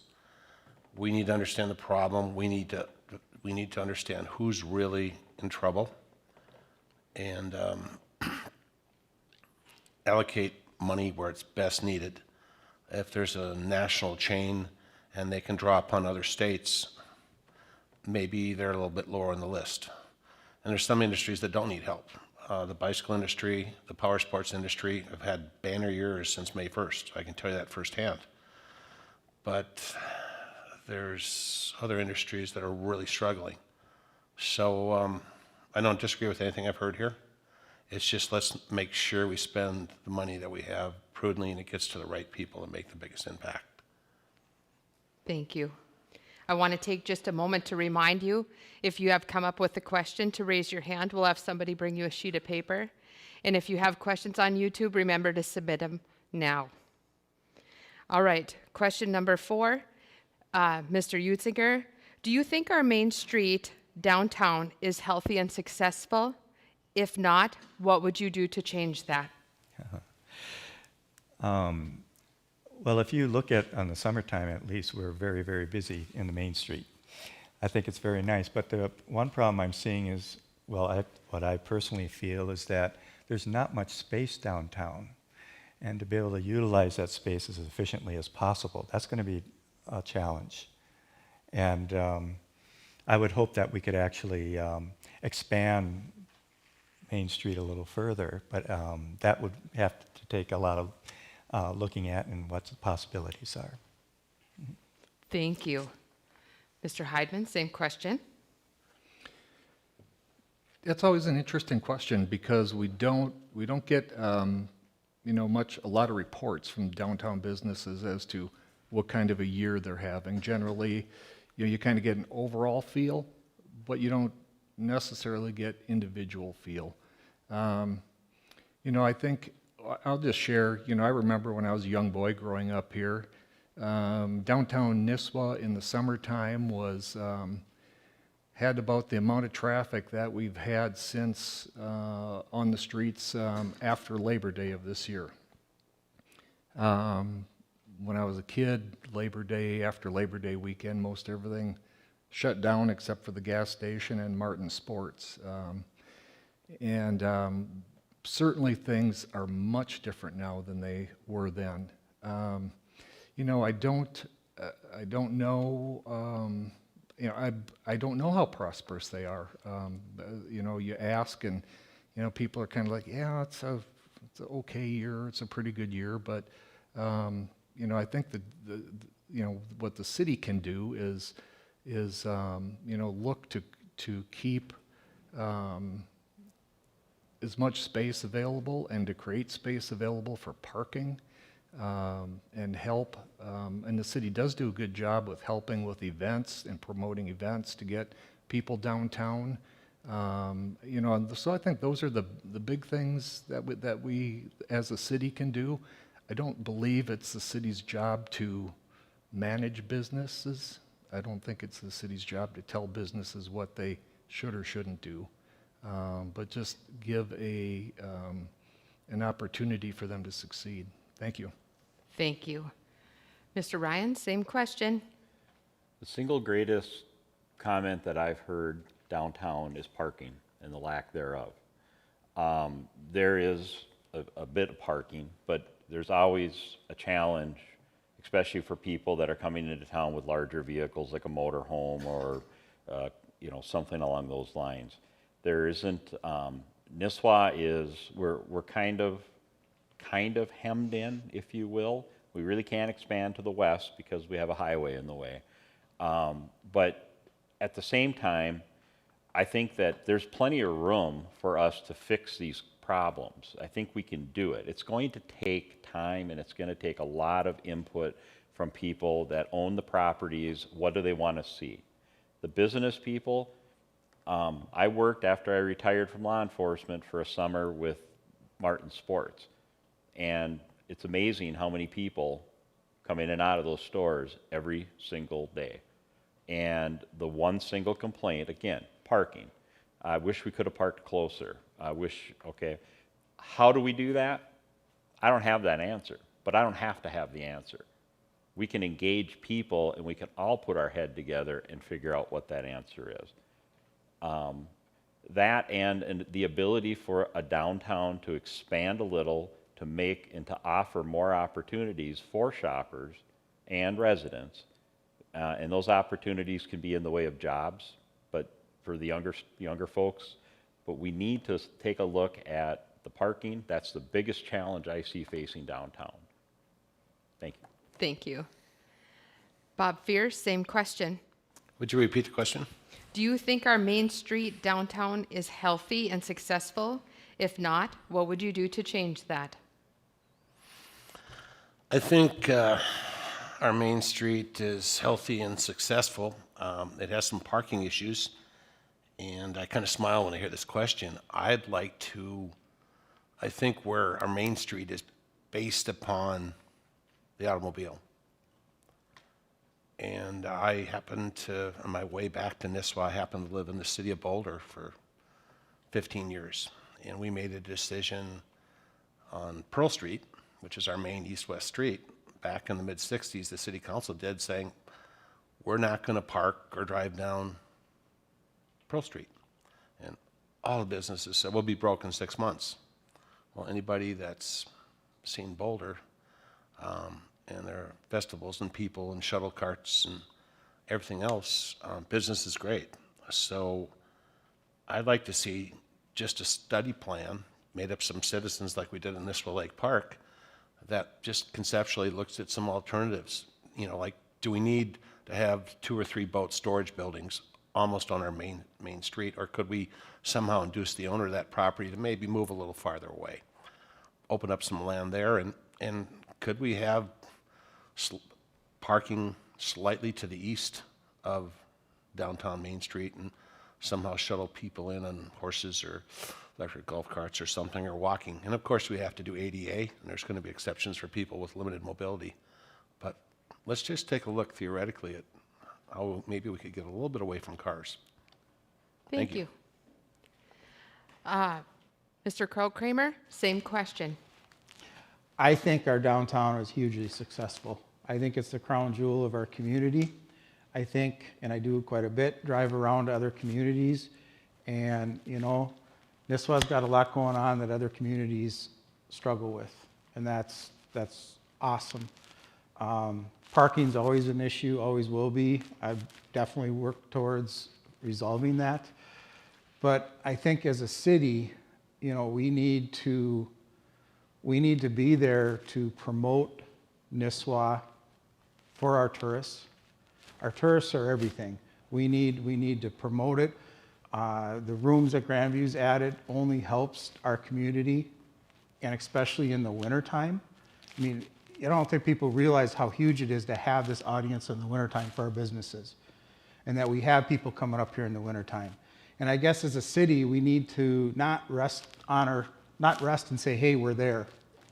We need to understand the problem. We need to understand who's really in trouble and allocate money where it's best needed. If there's a national chain and they can draw upon other states, maybe they're a little bit lower on the list. And there's some industries that don't need help. The bicycle industry, the power sports industry have had banner years since May 1st. I can tell you that firsthand. But there's other industries that are really struggling. So I don't disagree with anything I've heard here. It's just let's make sure we spend the money that we have prudently and it gets to the right people and make the biggest impact. Thank you. I want to take just a moment to remind you, if you have come up with a question, to raise your hand. We'll have somebody bring you a sheet of paper. And if you have questions on YouTube, remember to submit them now. All right, question number 4. Mr. Utzinger, do you think our main street downtown is healthy and successful? If not, what would you do to change that? Well, if you look at, on the summertime at least, we're very, very busy in the main street. I think it's very nice, but the one problem I'm seeing is, well, what I personally feel is that there's not much space downtown. And to be able to utilize that space as efficiently as possible, that's going to be a challenge. And I would hope that we could actually expand Main Street a little further, but that would have to take a lot of looking at and what the possibilities are. Thank you. Mr. Heidman, same question. That's always an interesting question because we don't get a lot of reports from downtown businesses as to what kind of a year they're having. Generally, you kind of get an overall feel, but you don't necessarily get individual feel. I think I'll just share, I remember when I was a young boy growing up here, downtown Nisswa in the summertime had about the amount of traffic that we've had since on the streets after Labor Day of this year. When I was a kid, after Labor Day weekend, most everything shut down except for the gas station and Martin Sports. Certainly things are much different now than they were then. You know, I don't know, you know, I don't know how prosperous they are. You know, you ask and, you know, people are kind of like, yeah, it's an okay year, it's a pretty good year, but, you know, I think that you know, what the city can do is you know, look to keep as much space available and to create space available for parking, and help. And the city does do a good job with helping with events and promoting events to get people downtown. You know, and so I think those are the big things that we as a city can do. I don't believe it's the city's job to manage businesses. I don't think it's the city's job to tell businesses what they should or shouldn't do, but just give an opportunity for them to succeed. Thank you. Thank you. Mr. Ryan, same question. The single greatest comment that I've heard downtown is parking and the lack thereof. There is a bit of parking, but there's always a challenge, especially for people that are coming into town with larger vehicles like a motorhome or you know, something along those lines. There isn't, Nisswa is, we're kind of hemmed in, if you will. We really can't expand to the west because we have a highway in the way. But at the same time, I think that there's plenty of room for us to fix these problems. I think we can do it. It's going to take time and it's going to take a lot of input from people that own the properties. What do they want to see? The business people, I worked after I retired from law enforcement for a summer with Martin Sports. And it's amazing how many people come in and out of those stores every single day. And the one single complaint, again, parking. I wish we could have parked closer. I wish, okay, how do we do that? I don't have that answer, but I don't have to have the answer. We can engage people and we can all put our head together and figure out what that answer is. That and the ability for a downtown to expand a little, to make and to offer more opportunities for shoppers and residents. And those opportunities can be in the way of jobs, but for the younger folks. But we need to take a look at the parking. That's the biggest challenge I see facing downtown. Thank you. Thank you. Bob Fierce, same question. Would you repeat the question? Do you think our Main Street downtown is healthy and successful? If not, what would you do to change that? I think our Main Street is healthy and successful. It has some parking issues, and I kind of smile when I hear this question. I think where our Main Street is based upon the automobile. And I happen to, on my way back to Nisswa, I happen to live in the city of Boulder for 15 years. And we made a decision on Pearl Street, which is our main east-west street, back in the mid-60s, the city council did, saying, we're not going to park or drive down Pearl Street. And all the businesses said, we'll be broke in 6 months. Well, anybody that's seen Boulder, and there are festivals and people and shuttle carts and everything else, business is great. So I'd like to see just a study plan made up some citizens like we did in Nisswa Lake Park that just conceptually looks at some alternatives. You know, like, do we need to have 2 or 3 boat storage buildings almost on our main street, or could we somehow induce the owner of that property to maybe move a little farther away, open up some land there, and could we have parking slightly to the east of downtown Main Street and somehow shuttle people in on horses or electric golf carts or something, or walking. And of course we have to do ADA, and there's going to be exceptions for people with limited mobility. But let's just take a look theoretically at how maybe we could get a little bit away from cars. Thank you. Mr. Kramer, same question. I think our downtown is hugely successful. I think it's the crown jewel of our community. I think, and I do quite a bit, drive around to other communities, and you know, Nisswa's got a lot going on that other communities struggle with, and that's awesome. Parking's always an issue, always will be. I've definitely worked towards resolving that. But I think as a city, you know, we need to be there to promote Nisswa for our tourists. Our tourists are everything. We need to promote it. The rooms that Grandview's added only helps our community, and especially in the wintertime. I mean, I don't think people realize how huge it is to have this audience in the wintertime for our businesses, and that we have people coming up here in the wintertime. And I guess as a city, we need to not rest and say, hey, we're there.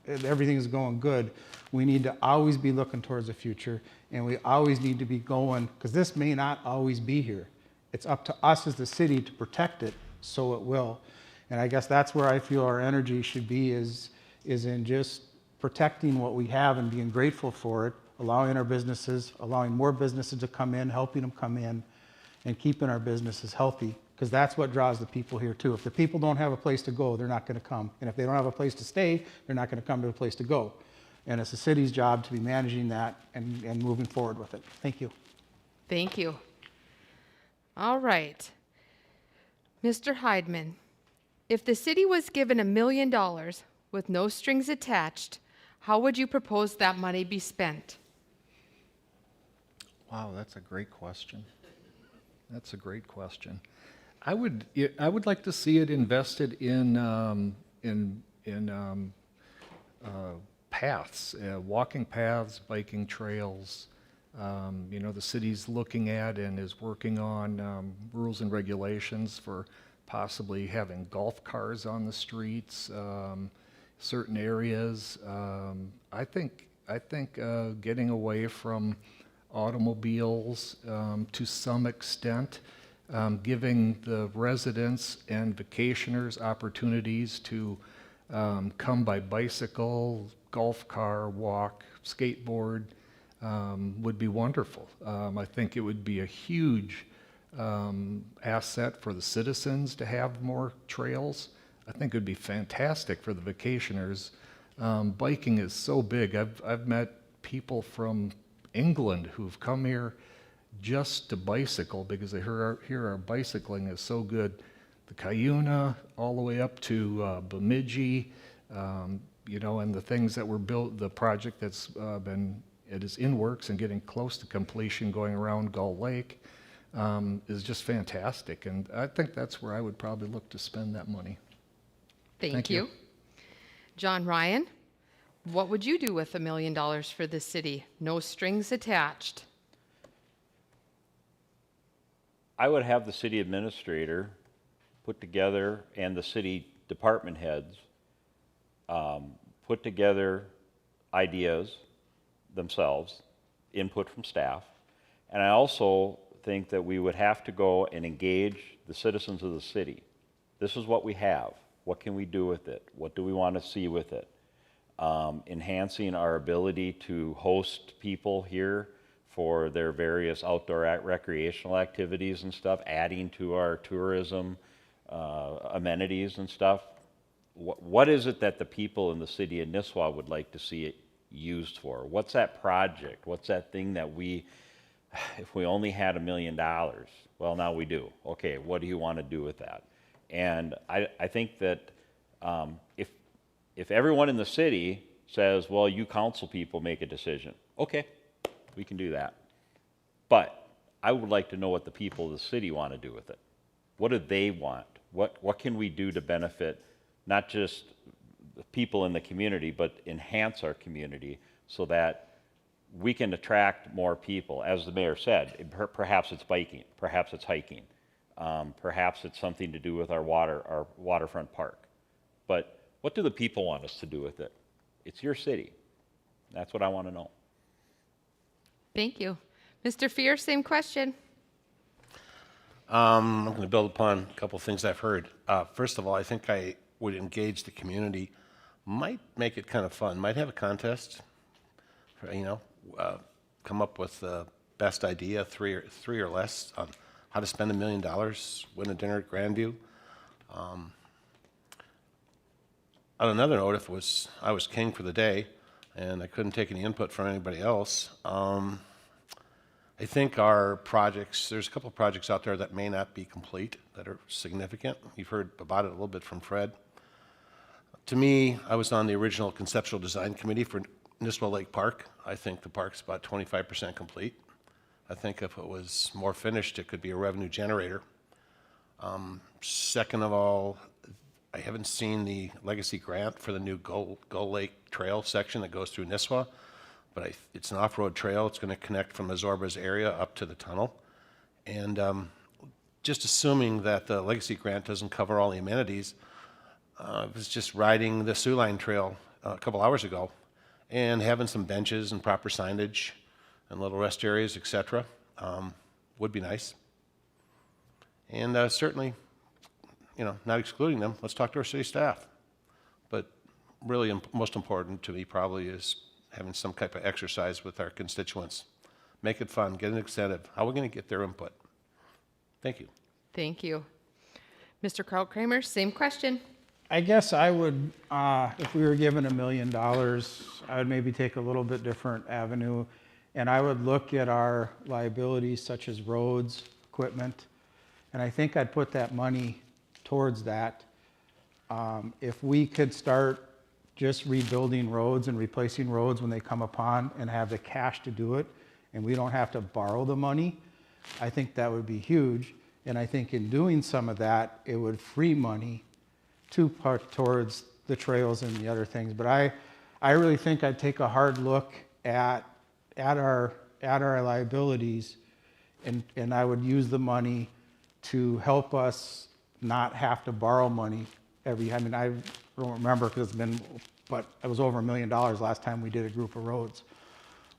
Everything's going good. We need to always be looking towards the future, and we always need to be going, because this may not always be here. It's up to us as the city to protect it, so it will. And I guess that's where I feel our energy should be, is in just protecting what we have and being grateful for it, allowing our businesses, allowing more businesses to come in, helping them come in, and keeping our businesses healthy, because that's what draws the people here too. If the people don't have a place to go, they're not going to come. And if they don't have a place to stay, they're not going to come to a place to go. And it's the city's job to be managing that and moving forward with it. Thank you. Thank you. All right. Mr. Heidman, if the city was given $1 million with no strings attached, how would you propose that money be spent? Wow, that's a great question. That's a great question. I would like to see it invested in paths, walking paths, biking trails. You know, the city's looking at and is working on rules and regulations for possibly having golf cars on the streets, certain areas. I think getting away from automobiles to some extent, giving the residents and vacationers opportunities to come by bicycle, golf car, walk, skateboard, would be wonderful. I think it would be a huge asset for the citizens to have more trails. I think it would be fantastic for the vacationers. Biking is so big. I've met people from England who've come here just to bicycle because they hear our bicycling is so good. The Cuyuna all the way up to Bemidji, you know, and the things that were built, the project that's it is in works and getting close to completion going around Gull Lake is just fantastic. And I think that's where I would probably look to spend that money. Thank you. John Ryan, what would you do with $1 million for the city? No strings attached. I would have the city administrator put together, and the city department heads put together ideas themselves, input from staff. And I also think that we would have to go and engage the citizens of the city. This is what we have. What can we do with it? What do we want to see with it? Enhancing our ability to host people here for their various outdoor recreational activities and stuff, adding to our tourism amenities and stuff. What is it that the people in the city of Nisswa would like to see it used for? What's that project? What's that thing that if we only had $1 million, well, now we do. Okay, what do you want to do with that? And I think that if everyone in the city says, well, you council people make a decision, okay, we can do that. But I would like to know what the people of the city want to do with it. What do they want? What can we do to benefit not just the people in the community, but enhance our community so that we can attract more people? As the mayor said, perhaps it's biking, perhaps it's hiking, perhaps it's something to do with our waterfront park. But what do the people want us to do with it? It's your city. That's what I want to know. Thank you. Mr. Fear, same question. I'm going to build upon a couple of things I've heard. First of all, I think I would engage the community, might make it kind of fun, might have a contest, come up with the best idea, three or less, on how to spend $1 million, win a dinner at Grandview. On another note, if I was king for the day, and I couldn't take any input from anybody else. I think our projects, there's a couple of projects out there that may not be complete, that are significant. You've heard about it a little bit from Fred. To me, I was on the original conceptual design committee for Nisswa Lake Park. I think the park's about 25% complete. I think if it was more finished, it could be a revenue generator. Second of all, I haven't seen the legacy grant for the new Gull Lake Trail section that goes through Nisswa, but it's an off-road trail. It's going to connect from Azorba's area up to the tunnel. And just assuming that the legacy grant doesn't cover all the amenities, I was just riding the Sioux Line Trail a couple hours ago and having some benches and proper signage and little rest areas, etc. Would be nice. And certainly, not excluding them, let's talk to our city staff. But really most important to me probably is having some type of exercise with our constituents. Make it fun, get an incentive. How are we going to get their input? Thank you. Thank you. Mr. Krautkramer, same question. I guess I would, if we were given $1 million, I would maybe take a little bit different avenue, and I would look at our liabilities such as roads, equipment, and I think I'd put that money towards that. If we could start just rebuilding roads and replacing roads when they come upon and have the cash to do it, and we don't have to borrow the money, I think that would be huge. And I think in doing some of that, it would free money to put towards the trails and the other things. But I really think I'd take a hard look at our liabilities, and I would use the money to help us not have to borrow money I don't remember because but it was over $1 million last time we did a group of roads.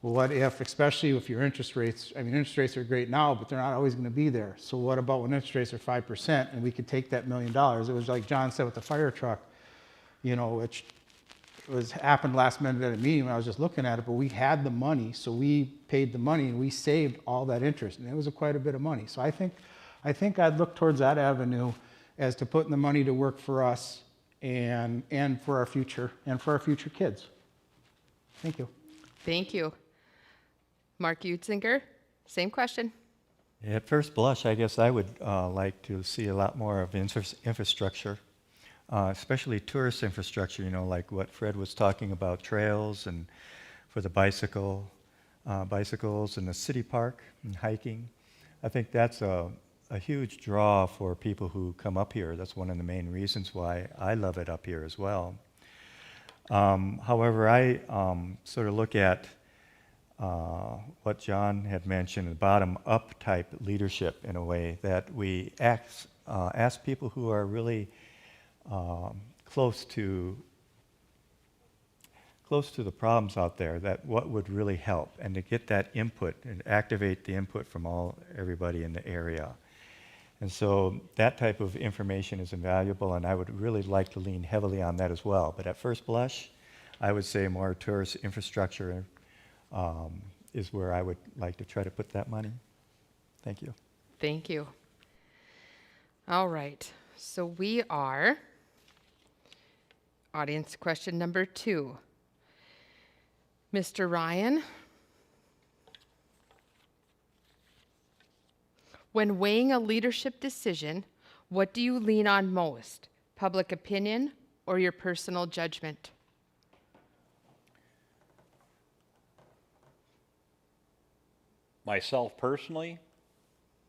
Well, what if, especially if your interest rates are great now, but they're not always going to be there. So what about when interest rates are 5% and we could take that $1 million? It was like John said with the fire truck, which happened last minute at a meeting when I was just looking at it, but we had the money, so we paid the money and we saved all that interest, and it was quite a bit of money. So I think I'd look towards that avenue as to putting the money to work for us and for our future and for our future kids. Thank you. Thank you. Mark Utzinger, same question. At first blush, I guess I would like to see a lot more of infrastructure, especially tourist infrastructure, like what Fred was talking about, trails and for the bicycles and the city park and hiking. I think that's a huge draw for people who come up here. That's one of the main reasons why I love it up here as well. However, I sort of look at what John had mentioned, the bottom-up type leadership in a way, that we ask people who are really close to the problems out there, that what would really help, and to get that input and activate the input from everybody in the area. And so that type of information is invaluable, and I would really like to lean heavily on that as well. But at first blush, I would say more tourist infrastructure is where I would like to try to put that money. Thank you. Thank you. All right, so we are audience question number 2. Mr. Ryan, when weighing a leadership decision, what do you lean on most, public opinion or your personal judgment? Myself personally,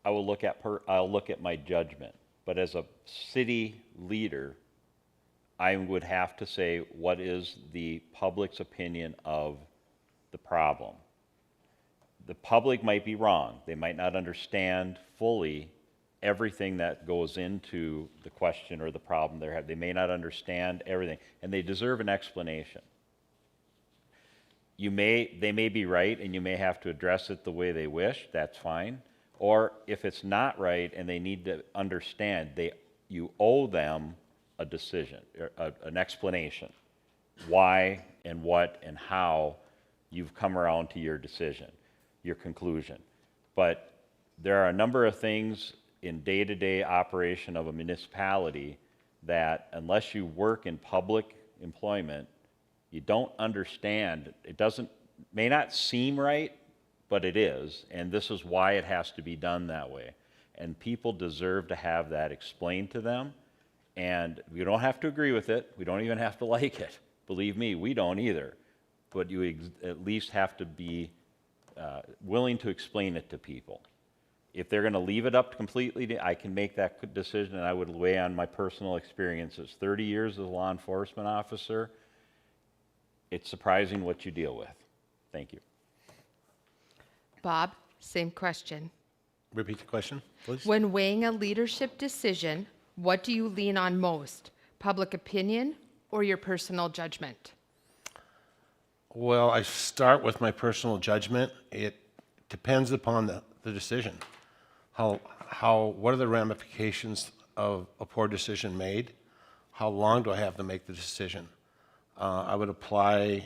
I'll look at my judgment. But as a city leader, I would have to say, what is the public's opinion of the problem? The public might be wrong. They might not understand fully everything that goes into the question or the problem they're having. They may not understand everything, and they deserve an explanation. They may be right, and you may have to address it the way they wish. That's fine. Or if it's not right and they need to understand, you owe them a decision, an explanation, why and what and how you've come around to your decision, your conclusion. But there are a number of things in day-to-day operation of a municipality that, unless you work in public employment, You don't understand. It may not seem right, but it is, and this is why it has to be done that way. And people deserve to have that explained to them, and you don't have to agree with it. We don't even have to like it. Believe me, we don't either. But you at least have to be willing to explain it to people. If they're going to leave it up completely, I can make that decision, and I would weigh on my personal experiences. 30 years as a law enforcement officer, it's surprising what you deal with. Thank you. Bob, same question. Repeat the question, please. When weighing a leadership decision, what do you lean on most? Public opinion or your personal judgment? Well, I start with my personal judgment. It depends upon the decision. What are the ramifications of a poor decision made? How long do I have to make the decision? I would apply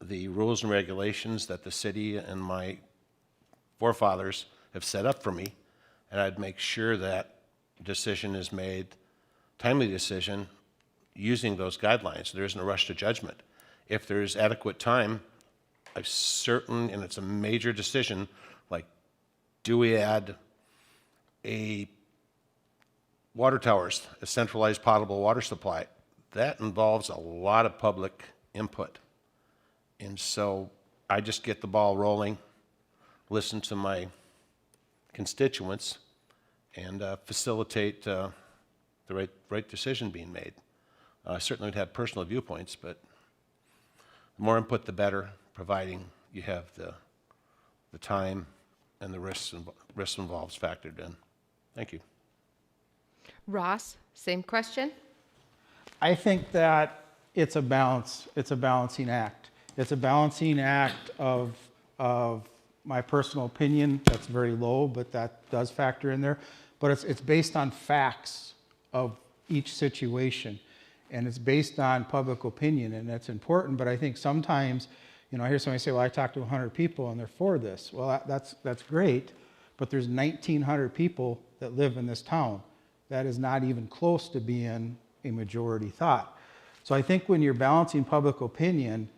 the rules and regulations that the city and my forefathers have set up for me, and I'd make sure that decision is made, timely decision, using those guidelines. There isn't a rush to judgment. If there's adequate time, and it's a major decision, like, do we add water towers, a centralized potable water supply? That involves a lot of public input. And so I just get the ball rolling, listen to my constituents, and facilitate the right decision being made. I certainly would have personal viewpoints, but the more input, the better, providing you have the time and the risks involved factored in. Thank you. Ross, same question. I think that it's a balance. It's a balancing act. It's a balancing act of my personal opinion. That's very low, but that does factor in there. But it's based on facts of each situation, and it's based on public opinion, and that's important. But I think sometimes, I hear somebody say, "Well, I talked to 100 people, and they're for this." Well, that's great, but there's 1,900 people that live in this town. That is not even close to being a majority thought. So I think when you're balancing public opinion,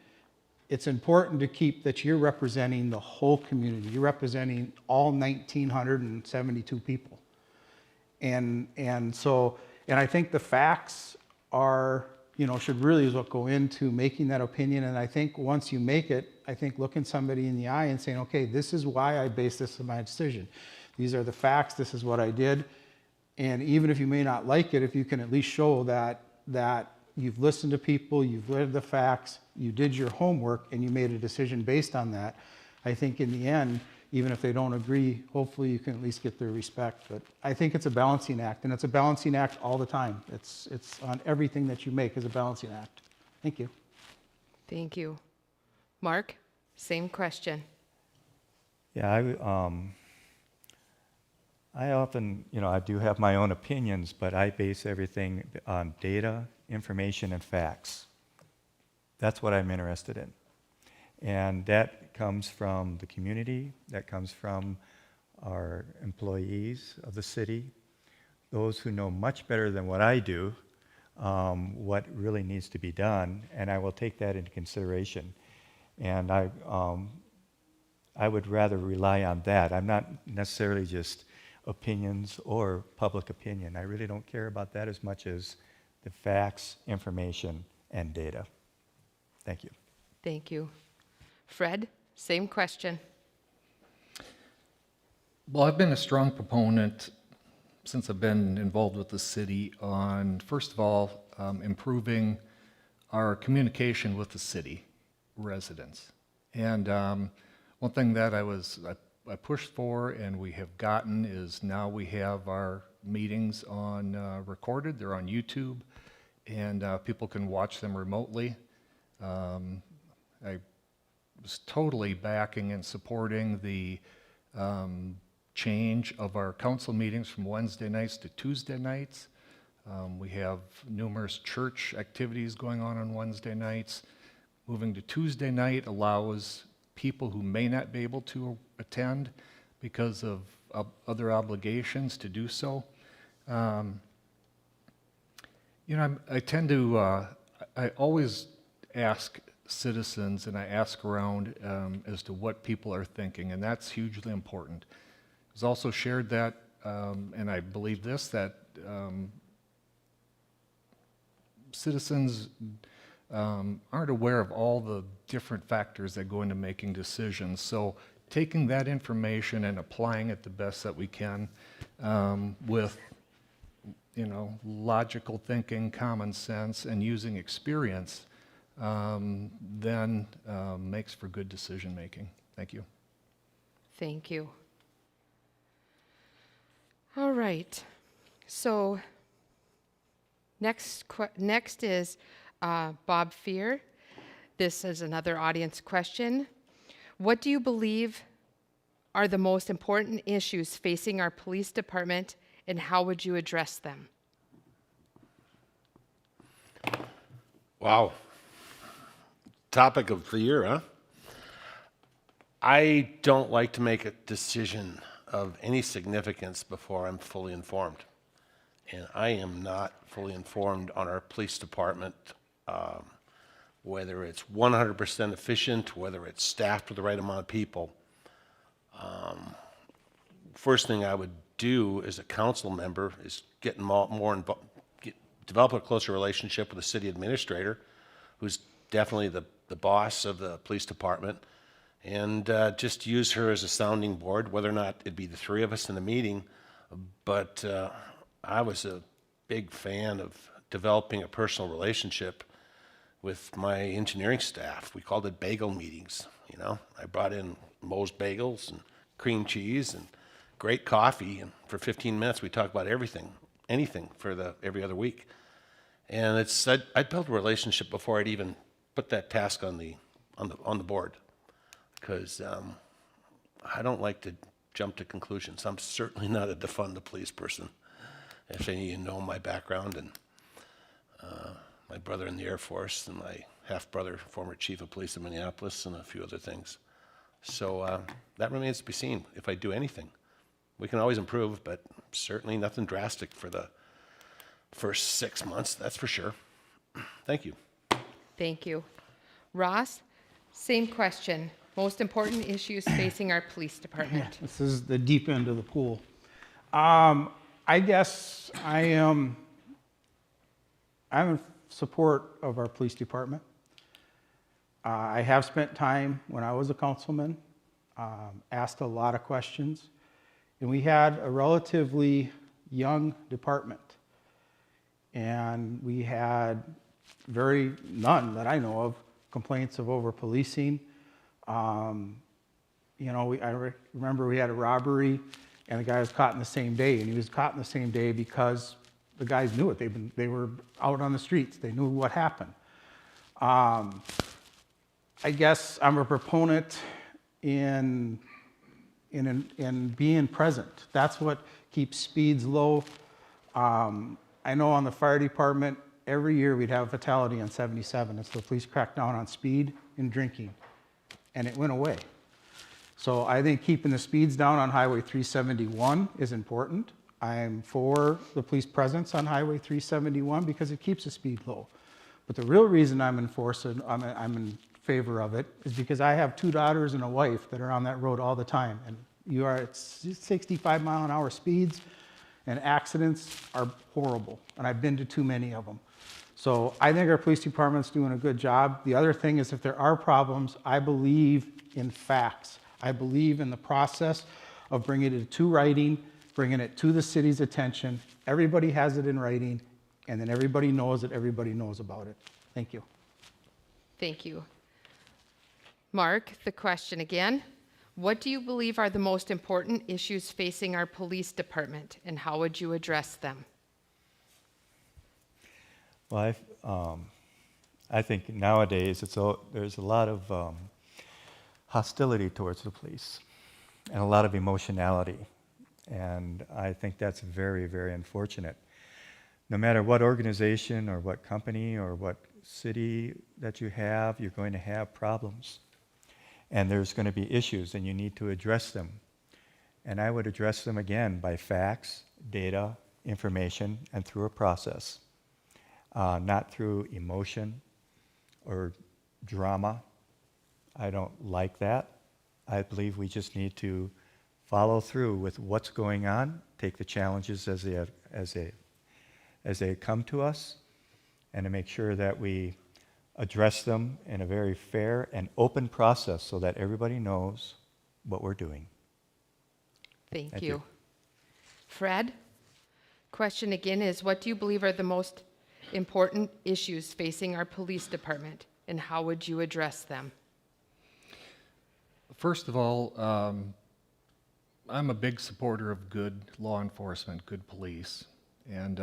it's important to keep that you're representing the whole community. You're representing all 1,972 people. And I think the facts are, should really is what go into making that opinion. And I think once you make it, looking somebody in the eye and saying, okay, this is why I based this on my decision. These are the facts, this is what I did. And even if you may not like it, if you can at least show that you've listened to people, you've read the facts, you did your homework, and you made a decision based on that, I think in the end, even if they don't agree, hopefully you can at least get their respect. But I think it's a balancing act, and it's a balancing act all the time. It's on everything that you make is a balancing act. Thank you. Thank you. Mark, same question. Yeah, I often, I do have my own opinions, but I base everything on data, information, and facts. That's what I'm interested in. And that comes from the community, that comes from our employees of the city, those who know much better than what I do what really needs to be done, and I will take that into consideration. And I would rather rely on that. I'm not necessarily just opinions or public opinion. I really don't care about that as much as the facts, information, and data. Thank you. Thank you. Fred, same question. Well, I've been a strong proponent since I've been involved with the city on, first of all, improving our communication with the city residents. And one thing that I pushed for and we have gotten is now we have our meetings on recorded. They're on YouTube, and people can watch them remotely. I was totally backing and supporting the change of our council meetings from Wednesday nights to Tuesday nights. We have numerous church activities going on Wednesday nights. Moving to Tuesday night allows people who may not be able to attend because of other obligations to do so. I tend to, I always ask citizens and I ask around as to what people are thinking, and that's hugely important. It was also shared that, and I believe this, that citizens aren't aware of all the different factors that go into making decisions. So taking that information and applying it the best that we can with logical thinking, common sense, and using experience, then makes for good decision making. Thank you. Thank you. All right. So next is Bob Fear. This is another audience question. What do you believe are the most important issues facing our police department, and how would you address them? Wow. Topic of the year, huh? I don't like to make a decision of any significance before I'm fully informed. And I am not fully informed on our police department, whether it's 100% efficient, whether it's staffed with the right amount of people. First thing I would do as a council member is get more involved, develop a closer relationship with the city administrator, who's definitely the boss of the police department, and just use her as a sounding board, whether or not it'd be the three of us in the meeting. But I was a big fan of developing a personal relationship with my engineering staff. We called it bagel meetings. I brought in Moe's Bagels and cream cheese and great coffee, and for 15 minutes we talked about anything for every other week. And I'd build a relationship before I'd even put that task on the board, because I don't like to jump to conclusions. I'm certainly not a defund the police person. If any of you know my background, and my brother in the Air Force, and my half-brother, former chief of police in Minneapolis, and a few other things. So that remains to be seen if I do anything. We can always improve, but certainly nothing drastic for the first 6 months, that's for sure. Thank you. Thank you. Ross, same question. Most important issues facing our police department. This is the deep end of the pool. I guess I'm in support of our police department. I have spent time when I was a councilman, asked a lot of questions, and we had a relatively young department. And we had none that I know of, complaints of over-policing. I remember we had a robbery, and the guy was caught in the same day, and he was caught in the same day because the guys knew it. They were out on the streets. They knew what happened. I guess I'm a proponent in being present. That's what keeps speeds low. I know on the fire department, every year we'd have a fatality on 77. It's the police cracked down on speed and drinking, and it went away. So I think keeping the speeds down on Highway 371 is important. I'm for the police presence on Highway 371 because it keeps the speed low. But the real reason I'm in favor of it is because I have 2 daughters and a wife that are on that road all the time, and you are at 65-mile-an-hour speeds, and accidents are horrible, and I've been to too many of them. So I think our police department's doing a good job. The other thing is, if there are problems, I believe in facts. I believe in the process of bringing it to writing, bringing it to the city's attention. Everybody has it in writing, and then everybody knows that everybody knows about it. Thank you. Thank you. Mark, the question again. What do you believe are the most important issues facing our police department, and how would you address them? Well, I think nowadays there's a lot of hostility towards the police and a lot of emotionality. And I think that's very, very unfortunate. No matter what organization or what company or what city that you have, you're going to have problems. And there's going to be issues, and you need to address them. And I would address them again by facts, data, information, and through a process, not through emotion or drama. I don't like that. I believe we just need to follow through with what's going on, take the challenges as they come to us, and to make sure that we address them in a very fair and open process so that everybody knows what we're doing. Thank Thank you. you. Fred, question again is, what do you believe are the most important issues facing our police department, and how would you address them? First of all, I'm a big supporter of good law enforcement, good police, and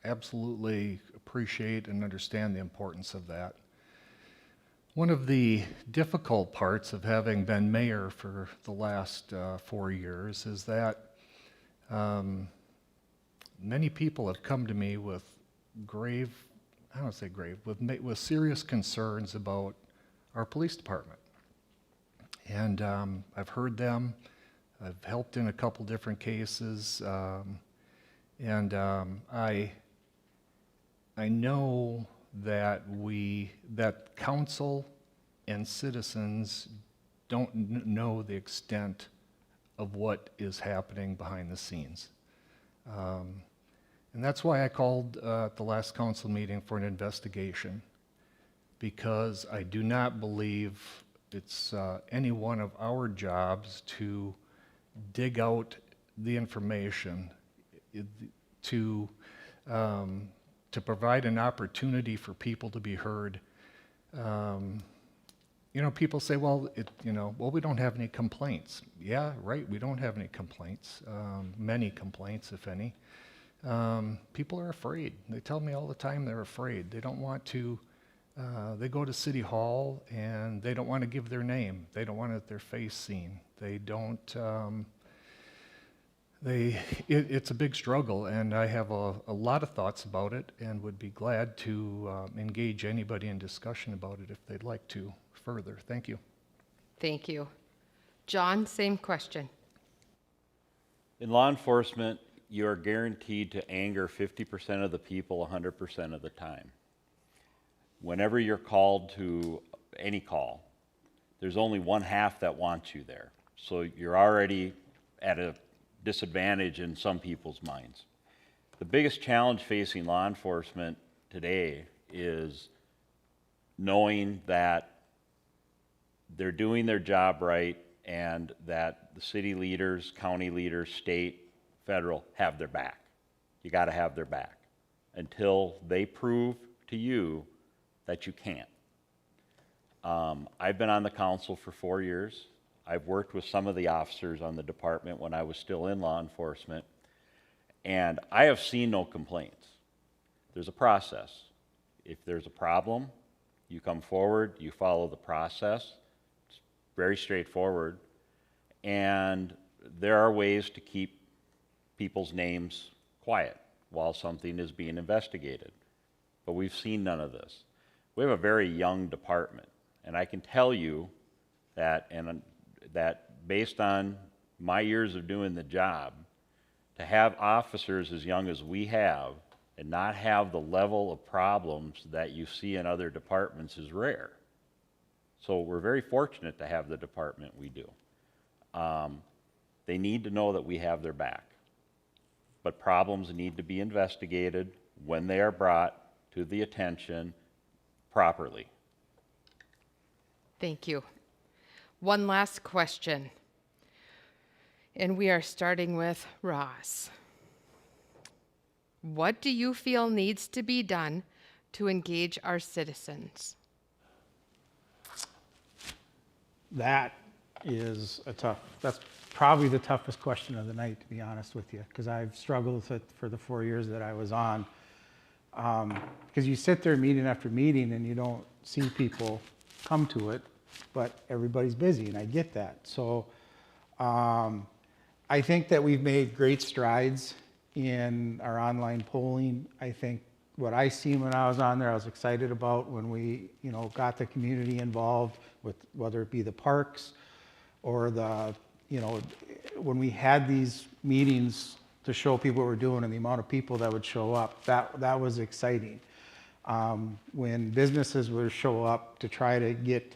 absolutely appreciate and understand the importance of that. One of the difficult parts of having been mayor for the last 4 years is that many people have come to me with grave, I don't say grave, with serious concerns about our police department. And I've heard them. I've helped in a couple different cases, and I know that that council and citizens don't know the extent of what is happening behind the scenes. And that's why I called at the last council meeting for an investigation, because I do not believe it's any one of our jobs to dig out the information, to provide an opportunity for people to be heard. You know, people say, well, we don't have any complaints. Yeah, right, we don't have any complaints, many complaints, if any. People are afraid. They tell me all the time they're afraid. They don't want to, they go to City Hall and they don't want to give their name. They don't want their face seen. They don't, it's a big struggle, and I have a lot of thoughts about it and would be glad to engage anybody in discussion about it if they'd like to further. Thank you. Thank you. John, same question. In law enforcement, you are guaranteed to anger 50% of the people 100% of the time. Whenever you're called to any call, there's only one half that wants you there. So you're already at a disadvantage in some people's minds. The biggest challenge facing law enforcement today is knowing that they're doing their job right and that the city leaders, county leaders, state, federal have their back. You got to have their back until they prove to you that you can't. I've been on the council for 4 years. I've worked with some of the officers on the department when I was still in law enforcement, and I have seen no complaints. There's a process. If there's a problem, you come forward, you follow the process. It's very straightforward, and there are ways to keep people's names quiet while something is being investigated. But we've seen none of this. We have a very young department, and I can tell you that, that based on my years of doing the job, to have officers as young as we have and not have the level of problems that you see in other departments is rare. So we're very fortunate to have the department we do. They need to know that we have their back. But problems need to be investigated when they are brought to the attention properly. Thank you. One last question. And we are starting with Ross. What do you feel needs to be done to engage our citizens? That is that's probably the toughest question of the night, to be honest with you, because I've struggled with it for the 4 years that I was on. Because you sit there meeting after meeting and you don't see people come to it, but everybody's busy, and I get that. So I think that we've made great strides in our online polling. I think what I seen when I was on there, I was excited about when we, got the community involved with whether it be the parks or when we had these meetings to show people what we're doing and the amount of people that would show up. That was exciting. When businesses would show up to try to get,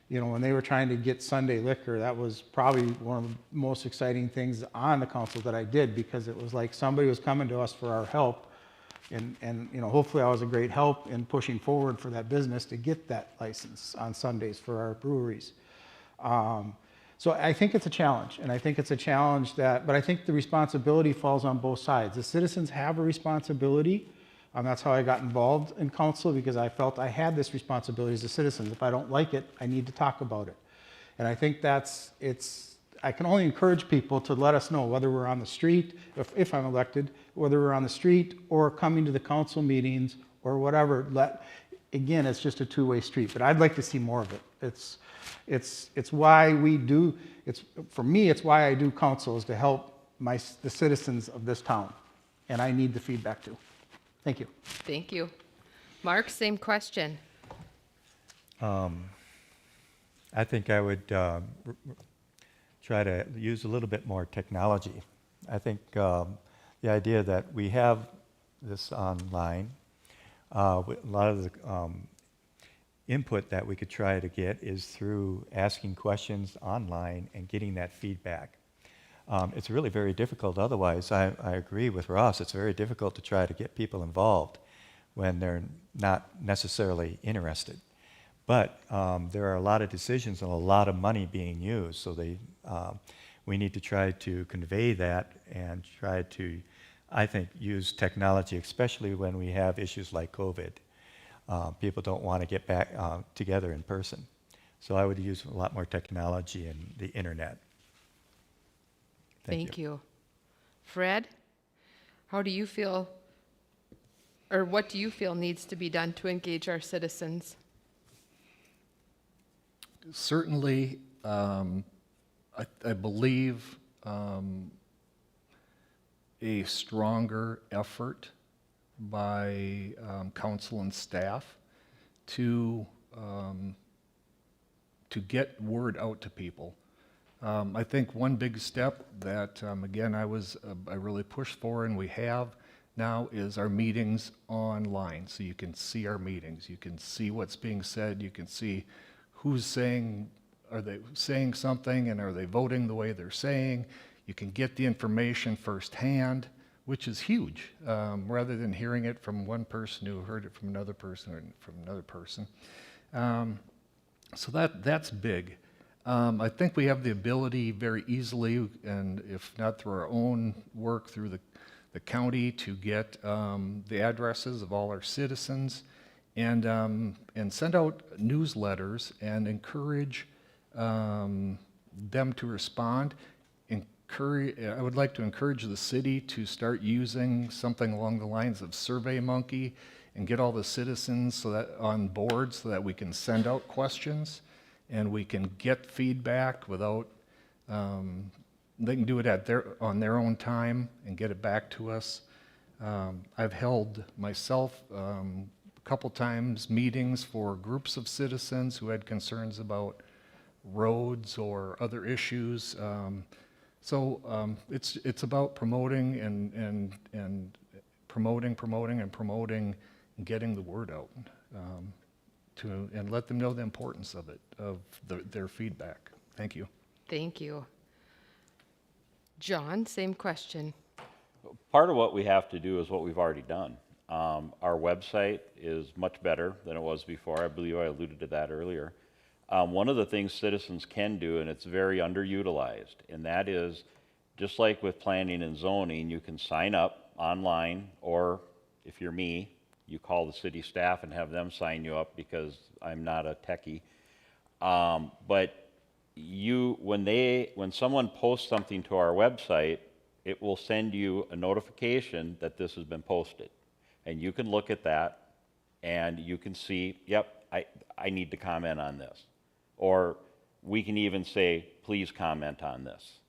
when they were trying to get Sunday liquor, that was probably one of the most exciting things on the council that I did, because it was like somebody was coming to us for our help. And hopefully I was a great help in pushing forward for that business to get that license on Sundays for our breweries. So I think it's a challenge, and I think it's a challenge but I think the responsibility falls on both sides. The citizens have a responsibility. That's how I got involved in council, because I felt I had this responsibility as a citizen. If I don't like it, I need to talk about it. And I think I can only encourage people to let us know, whether we're on the street, if I'm elected, whether we're on the street or coming to the council meetings or whatever. Again, it's just a two-way street, but I'd like to see more of it. It's why we do, for me, it's why I do council, is to help the citizens of this town. And I need the feedback too. Thank you. Thank you. Mark, same question. I think I would try to use a little bit more technology. I think the idea that we have this online, a lot of the input that we could try to get is through asking questions online and getting that feedback. It's really very difficult otherwise. I agree with Ross. It's very difficult to try to get people involved when they're not necessarily interested. But there are a lot of decisions and a lot of money being used, so we need to try to convey that and try to, I think, use technology, especially when we have issues like COVID. People don't want to get back together in person. So I would use a lot more technology and the internet. Thank you. Fred, how do you feel, or what do you feel needs to be done to engage our citizens? Certainly, I believe a stronger effort by council and staff to get word out to people. I think one big step that, again, I really pushed for, and we have now, is our meetings online. So you can see our meetings. You can see what's being said. You can see who's saying, are they saying something, and are they voting the way they're saying? You can get the information firsthand, which is huge, rather than hearing it from one person who heard it from another person or from another person. So that's big. I think we have the ability very easily, and if not through our own work through the county, to get the addresses of all our citizens and send out newsletters and encourage them to respond. I would like to encourage the city to start using something along the lines of SurveyMonkey and get all the citizens on board so that we can send out questions and we can get feedback without, they can do it on their own time and get it back to us. I've held myself a couple times meetings for groups of citizens who had concerns about roads or other issues. So it's about promoting and promoting and getting the word out and let them know the importance of it, of their feedback. Thank you. Thank you. John, same question. Part of what we have to do is what we've already done. Our website is much better than it was before. I believe I alluded to that earlier. One of the things citizens can do, and it's very underutilized, and that is, just like with planning and zoning, you can sign up online, or if you're me, you call the city staff and have them sign you up, because I'm not a techie. But when someone posts something to our website, it will send you a notification that this has been posted. And you can look at that and you can see, yep, I need to comment on this. Or we can even say, please comment on this.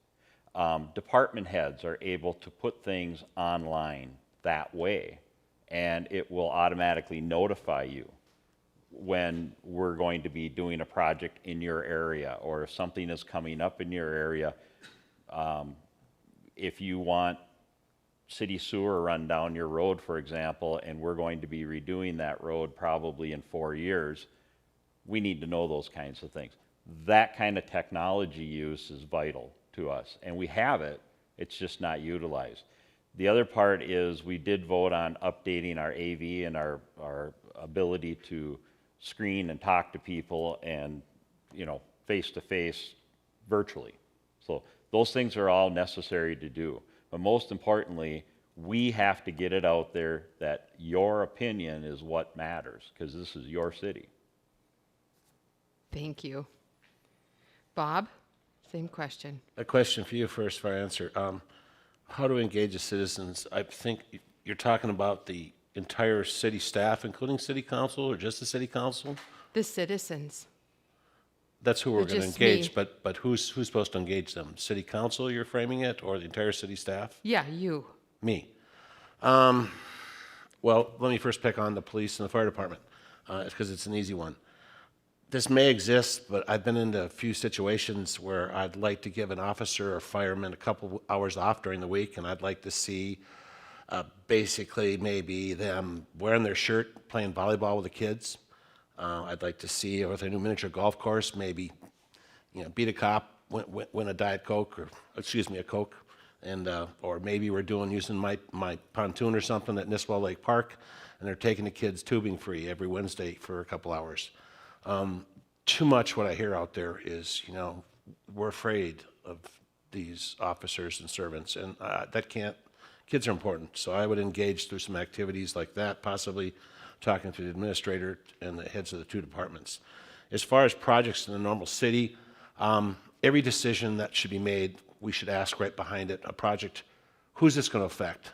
Department heads are able to put things online that way, and it will automatically notify you when we're going to be doing a project in your area, or if something is coming up in your area. If you want city sewer run down your road, for example, and we're going to be redoing that road probably in 4 years, we need to know those kinds of things. That kind of technology use is vital to us, and we have it, it's just not utilized. The other part is we did vote on updating our AV and our ability to screen and talk to people and, you know, face-to-face virtually. So those things are all necessary to do. But most importantly, we have to get it out there that your opinion is what matters, because this is your city. Thank you. Bob, same question. A question for you first for answer. How do we engage the citizens? I think you're talking about the entire city staff, including city council, or just the city council? The citizens. That's who we're Or going to just engage, me. but who's supposed to engage them? City council, you're framing it, or the entire city staff? Yeah, you. Me. Well, let me first pick on the police and the fire department, because it's an easy one. This may exist, but I've been into a few situations where I'd like to give an officer or fireman a couple hours off during the week, and I'd like to see basically maybe them wearing their shirt, playing volleyball with the kids. I'd like to see with a new miniature golf course, maybe, you know, beat a cop, win a Diet Coke, or excuse me, a Coke, and or maybe we're using my pontoon or something at Nisswa Lake Park, and they're taking the kids tubing free every Wednesday for a couple hours. Too much what I hear out there is, you know, we're afraid of these officers and servants, and that can't. Kids are important, so I would engage through some activities like that, possibly talking to the administrator and the heads of the two departments. As far as projects in the normal city, every decision that should be made, we should ask right behind it, a project, who's this going to affect?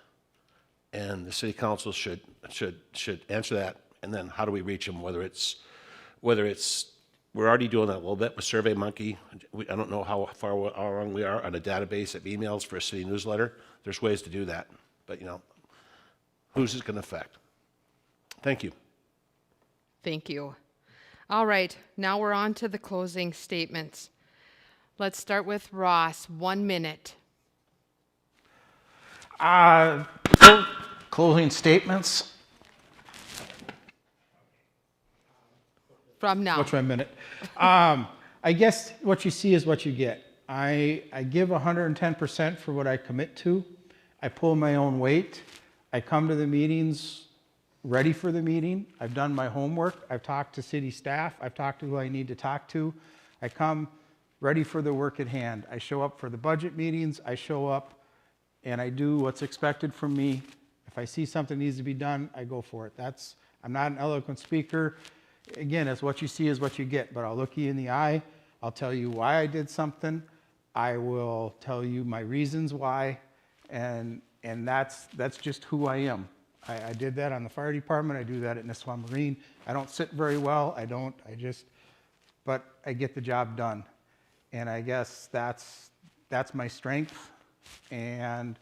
And the city council should answer that, and then how do we reach them, whether it's, we're already doing that a little bit with SurveyMonkey. I don't know how far along we are on a database of emails for a city newsletter. There's ways to do that, but you know, who's it going to affect? Thank you. Thank you. All right, now we're on to the closing statements. Let's start with Ross, 1 minute. Closing statements. From now. What's my minute? I guess what you see is what you get. I give 110% for what I commit to. I pull my own weight. I come to the meetings ready for the meeting. I've done my homework. I've talked to city staff. I've talked to who I need to talk to. I come ready for the work at hand. I show up for the budget meetings. I show up and I do what's expected from me. If I see something needs to be done, I go for it. I'm not an eloquent speaker. Again, it's what you see is what you get, but I'll look you in the eye. I'll tell you why I did something. I will tell you my reasons why, and that's just who I am. I did that on the fire department. I do that at Nisswa Marine. I don't sit very well. But I get the job done. And I guess that's my strength, and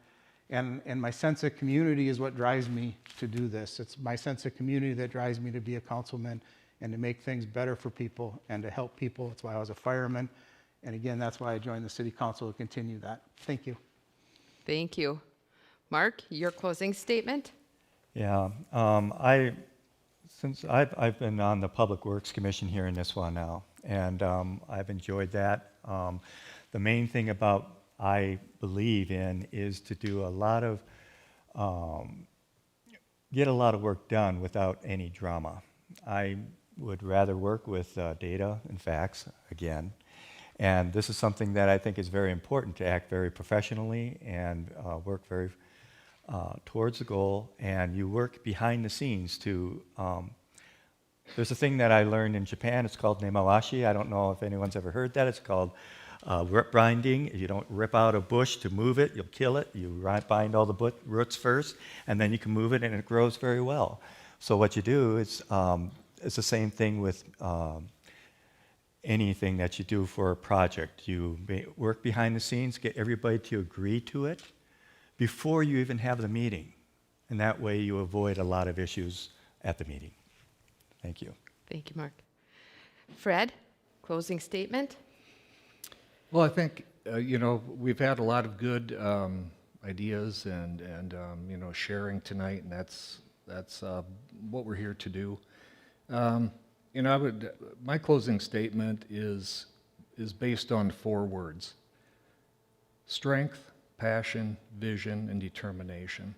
my sense of community is what drives me to do this. It's my sense of community that drives me to be a councilman and to make things better for people and to help people. That's why I was a fireman. And again, that's why I joined the city council to continue that. Thank you. Thank you. Mark, your closing statement? Yeah, since I've been on the Public Works Commission here in Nisswa now, and I've enjoyed that. The main thing I believe in is to do get a lot of work done without any drama. I would rather work with data and facts again. And this is something that I think is very important, to act very professionally and work very towards the goal. And you work behind the scenes to, there's a thing that I learned in Japan, it's called nemawashi. I don't know if anyone's ever heard that. It's called root binding. You don't rip out a bush to move it, you'll kill it. You bind all the roots first, and then you can move it and it grows very well. So what you do is, it's the same thing with anything that you do for a project. You work behind the scenes, get everybody to agree to it before you even have the meeting. And that way you avoid a lot of issues at the meeting. Thank you. Thank you, Mark. Fred, closing statement? Well, I think, we've had a lot of good ideas and you know, sharing tonight, and that's what we're here to do. You know, my closing statement is based on 4 words: strength, passion, vision, and determination.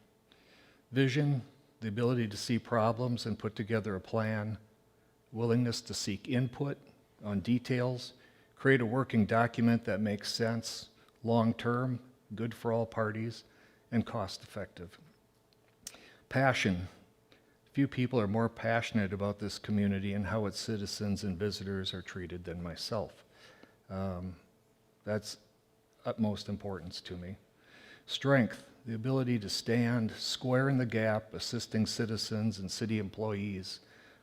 Vision, the ability to see problems and put together a plan; willingness to seek input on details, create a working document that makes sense, long-term, good for all parties, and cost-effective. Passion. Few people are more passionate about this community and how its citizens and visitors are treated than myself. That's utmost importance to me. Strength, the ability to stand square in the gap, assisting citizens and city employees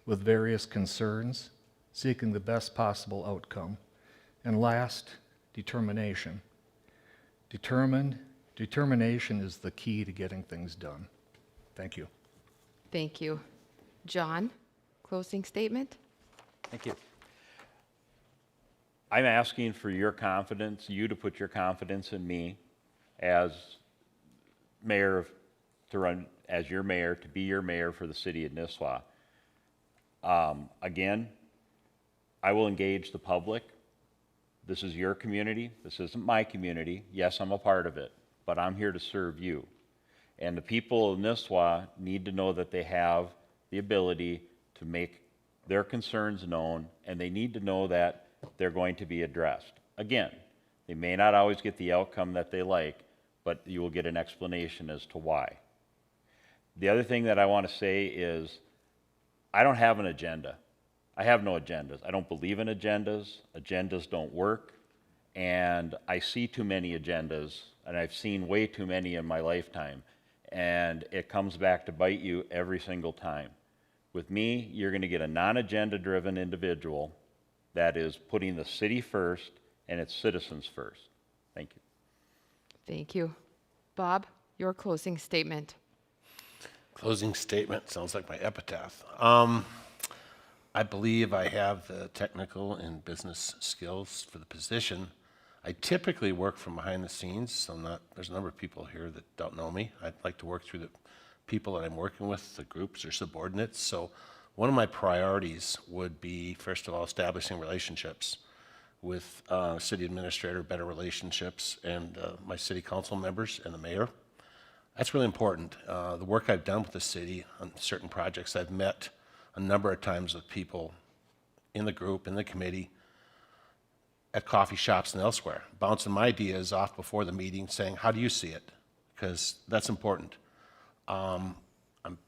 with various concerns, seeking the best possible outcome. And last, determination. Determination is the key to getting things done. Thank you. Thank you. John, closing statement? Thank you. I'm asking for your confidence, you to put your confidence in me as mayor, to run as your mayor, to be your mayor for the city of Nisswa. Again, I will engage the public. This is your community. This isn't my community. Yes, I'm a part of it, but I'm here to serve you. And the people of Nisswa need to know that they have the ability to make their concerns known, and they need to know that they're going to be addressed. Again, they may not always get the outcome that they like, but you will get an explanation as to why. The other thing that I want to say is, I don't have an agenda. I have no agendas. I don't believe in agendas. Agendas don't work. And I see too many agendas, and I've seen way too many in my lifetime. And it comes back to bite you every single time. With me, you're going to get a non-agenda driven individual that is putting the city first and its citizens first. Thank you. Thank you. Bob, your closing statement. Closing statement sounds like my epitaph. I believe I have the technical and business skills for the position. I typically work from behind the scenes, so there's a number of people here that don't know me. I'd like to work through the people that I'm working with, the groups or subordinates. So one of my priorities would be, first of all, establishing relationships with city administrator, better relationships, and my city council members and the mayor. That's really important. The work I've done with the city on certain projects, I've met a number of times with people in the group, in the committee, at coffee shops and elsewhere, bouncing my ideas off before the meeting, saying, how do you see it? Because that's important. I'm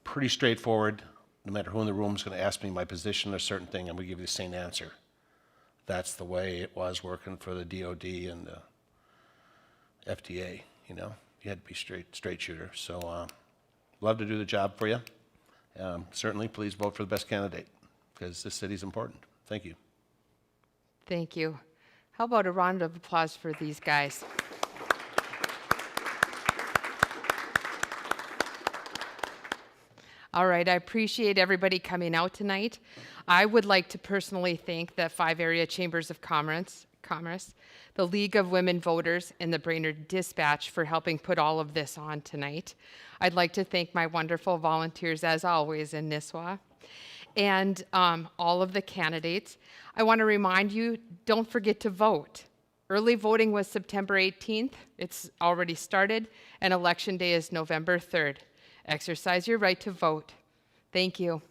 pretty straightforward. No matter who in the room is going to ask me my position on a certain thing, I'm going to give you the same answer. That's the way it was working for the DOD and the FDA, you know. You had to be straight shooter. So love to do the job for you. Certainly, please vote for the best candidate, because this city's important. Thank you. Thank you. How about a round of applause for these guys? All right, I appreciate everybody coming out tonight. I would like to personally thank the 5 area chambers of commerce, the League of Women Voters, and the Brainerd Dispatch for helping put all of this on tonight. I'd like to thank my wonderful volunteers, as always, in Nisswa, and all of the candidates. I want to remind you, don't forget to vote. Early voting was September 18th. It's already started, and Election Day is November 3rd. Exercise your right to vote. Thank you.